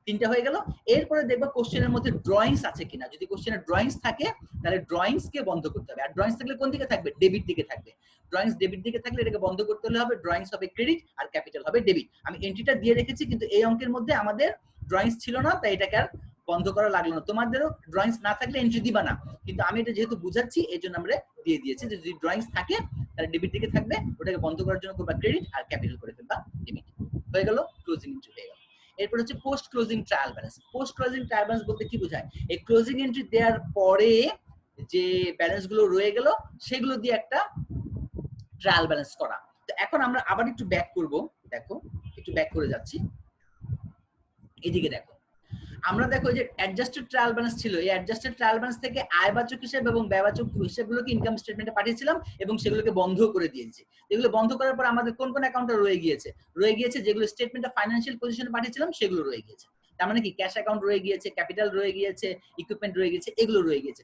তিনটা হয়ে গেল। এরপরে দেখবো কোশ্চেনের মধ্যে ড্রয়িংস আছে কিনা। যদি কোশ্চেনের ড্রয়িংস থাকে তাহলে ড্রয়িংস কে বন্ধ করতে হবে। আর ড্রয়িংস থাকলে কোন দিকে থাকবে? ডেবিট দিকে থাকবে। ড্রয়িংস ডেবিট দিকে থাকলে এটাকে বন্ধ করতে হলে হবে ড্রয়িংস হবে ক্রেডিট আর ক্যাপিটাল হবে ডেবিট। আমি এন্ট্রিটা দিয়ে রেখেছি, কিন্তু এই অঙ্কের মধ্যে আমাদের ড্রয়িংস ছিল না, তাই এটাকে আর বন্ধ করা লাগলো না। তোমাদেরও ড্রয়িংস না থাকলে এন্ট্রি দিবা না, কিন্তু আমি এটা যেহেতু বুঝাচ্ছি এই জন্য আমরা দিয়ে দিয়েছি যে যদি ড্রয়িংস থাকে তাহলে ডেবিট দিকে থাকবে, ওটাকে বন্ধ করার জন্য করবা ক্রেডিট আর ক্যাপিটাল করে ফেলবা ডেবিট। হয়ে গেল, ক্লোজিং এন্ট্রি হয়ে গেল। এরপর হচ্ছে post closing trial balance. Post closing trial balance বলতে কি বোঝায়? এই ক্লোজিং এন্ট্রি দেওয়ার পরে যে ব্যালেন্স গুলো রয়ে গেল সেগুলো দিয়ে একটা ট্রায়াল ব্যালেন্স করা। তো এখন আমরা আবার একটু ব্যাক করব। দেখো একটু ব্যাক করে যাচ্ছি, এদিকে দেখো আমরা দেখো যে অ্যাডজাস্টেড ট্রায়াল ব্যালেন্স ছিল, এই অ্যাডজাস্টেড ট্রায়াল ব্যালেন্স থেকে আয়বাচক হিসাব এবং ব্যয়বাচক হিসাবগুলোকে ইনকাম স্টেটমেন্টে পাঠিয়েছিলাম এবং সেগুলোকে বন্ধ করে দিয়েছি। এগুলো বন্ধ করার পর আমাদের কোন কোন অ্যাকাউন্টে রয়ে গিয়েছে যেগুলো স্টেটমেন্টে ফাইন্যান্সিয়াল পজিশনে পাঠিয়েছিলাম সেগুলো রয়ে গিয়েছে। তার মানে কি ক্যাশ অ্যাকাউন্ট রয়ে গিয়েছে, ক্যাপিটাল রয়ে গিয়েছে, ইকুইপমেন্ট রয়ে গিয়েছে, এগুলো রয়ে গিয়েছে।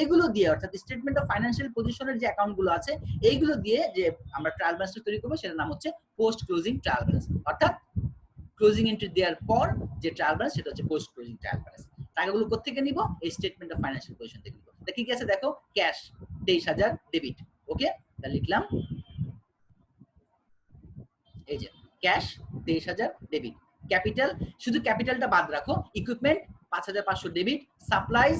এগুলো দিয়ে অর্থাৎ স্টেটমেন্ট অফ ফাইন্যান্সিয়াল পজিশনের যে অ্যাকাউন্টগুলো আছে এইগুলো দিয়ে যে আমরা ট্রায়াল ব্যালেন্সটা তৈরি করবো সেটার নাম হচ্ছে পোস্ট ক্লোজিং ট্রায়াল ব্যালেন্স। অর্থাৎ ক্লোজিং এন্ট্রি দেওয়ার পর যে ট্রায়াল ব্যালেন্স সেটা হচ্ছে পোস্ট ক্লোজিং ট্রায়াল ব্যালেন্স। টাকাগুলো কোত্থেকে নিব? এই স্টেটমেন্ট অফ ফাইন্যান্সিয়াল পজিশন থেকে নিব। তা কি কি আছে দেখো, ক্যাশ 23000 ডেবিট। ওকে, তা লিখলাম এই যে ক্যাশ 23000 ডেবিট। ক্যাপিটাল, শুধু ক্যাপিটালটা বাদ রাখো। Equipment 5500 debit, supplies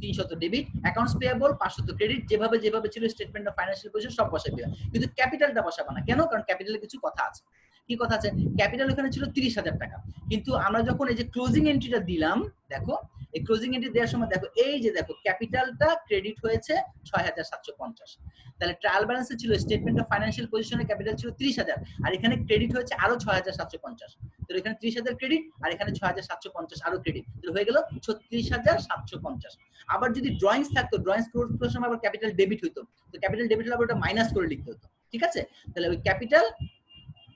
300 debit, accounts payable 500 credit. যেভাবে যেভাবে ছিল স্টেটমেন্ট অফ ফাইন্যান্সিয়াল পজিশন সব বসাই দিবা, কিন্তু ক্যাপিটালটা বসাবা না। কেন? কারণ ক্যাপিটালে কিছু কথা আছে। কি কথা আছে? ক্যাপিটাল এখানে ছিল 30000 টাকা, কিন্তু আমরা যখন এই যে ক্লোজিং এন্ট্রিটা দিলাম, দেখো এই ক্লোজিং এন্ট্রি দেওয়ার সময় দেখো এই যে দেখো ক্যাপিটালটা ক্রেডিট হয়েছে 6750। তাহলে ট্রায়াল ব্যালেন্সে ছিল স্টেটমেন্ট অফ ফাইন্যান্সিয়াল পজিশনে ক্যাপিটাল ছিল 30000 আর এখানে ক্রেডিট হয়েছে আরো 6750। তো এখানে 30000 ক্রেডিট আর এখানে 6750 আরো ক্রেডিট, তাহলে হয়ে গেল 36750। আবার যদি ড্রয়িংস থাকতো, ড্রয়িংস করার সময় আবার ক্যাপিটাল ডেবিট হতো, তো ক্যাপিটাল ডেবিট হলে আবার ওটা মাইনাস করে লিখতে হতো। ঠিক আছে, তাহলে ওই ক্যাপিটাল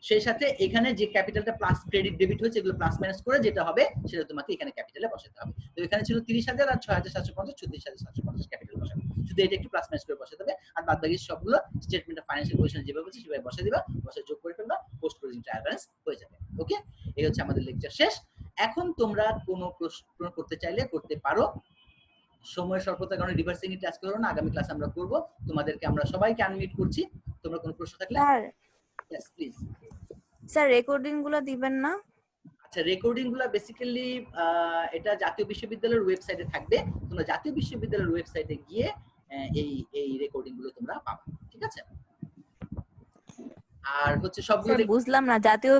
সেই সাথে এখানে যে ক্যাপিটালটা প্লাস ক্রেডিট ডেবিট হয়েছে এগুলো প্লাস মাইনাস করে যেটা হবে সেটা তোমাকে এখানে ক্যাপিটালে বসাতে হবে। তো এখানে ছিল 30,000 আর 6,750 36,750 ক্যাপিটাল বসাবে। শুধু এটা একটু প্লাস মাইনাস করে বসাতে হবে, আর বাদ বাকি সবগুলো স্টেটমেন্ট অফ ফাইন্যান্সিয়াল পজিশন যেভাবে আছে সেভাবে বসিয়ে দিবা, বসে যোগ করে ফেলবা, পোস্ট ক্লোজিং ট্রায়াল ব্যালেন্স হয়ে যাবে। ওকে, এই হচ্ছে আমাদের লেকচার শেষ। এখন তোমরা কোনো প্রশ্ন করতে চাইলে করতে পারো। সময়ের স্বল্পতার কারণে রিভার্সিং এটা আজকে হলো না, আগামী ক্লাসে আমরা করব। তোমাদেরকে আমরা সবাইকে আনমিউট করছি, তোমরা কোনো প্রশ্ন থাকলে sir yes please. Sir recording গুলো দিবেন না? আচ্ছা, রেকর্ডিং গুলো বেসিক্যালি এটা জাতীয় বিশ্ববিদ্যালয়ের ওয়েবসাইটে থাকবে, তোমরা জাতীয় বিশ্ববিদ্যালয়ের ওয়েবসাইটে গিয়ে এই এই রেকর্ডিং গুলো তোমরা পাবে, ঠিক আছে? আর হচ্ছে সবগুলো স্যার বুঝলাম না, জাতীয়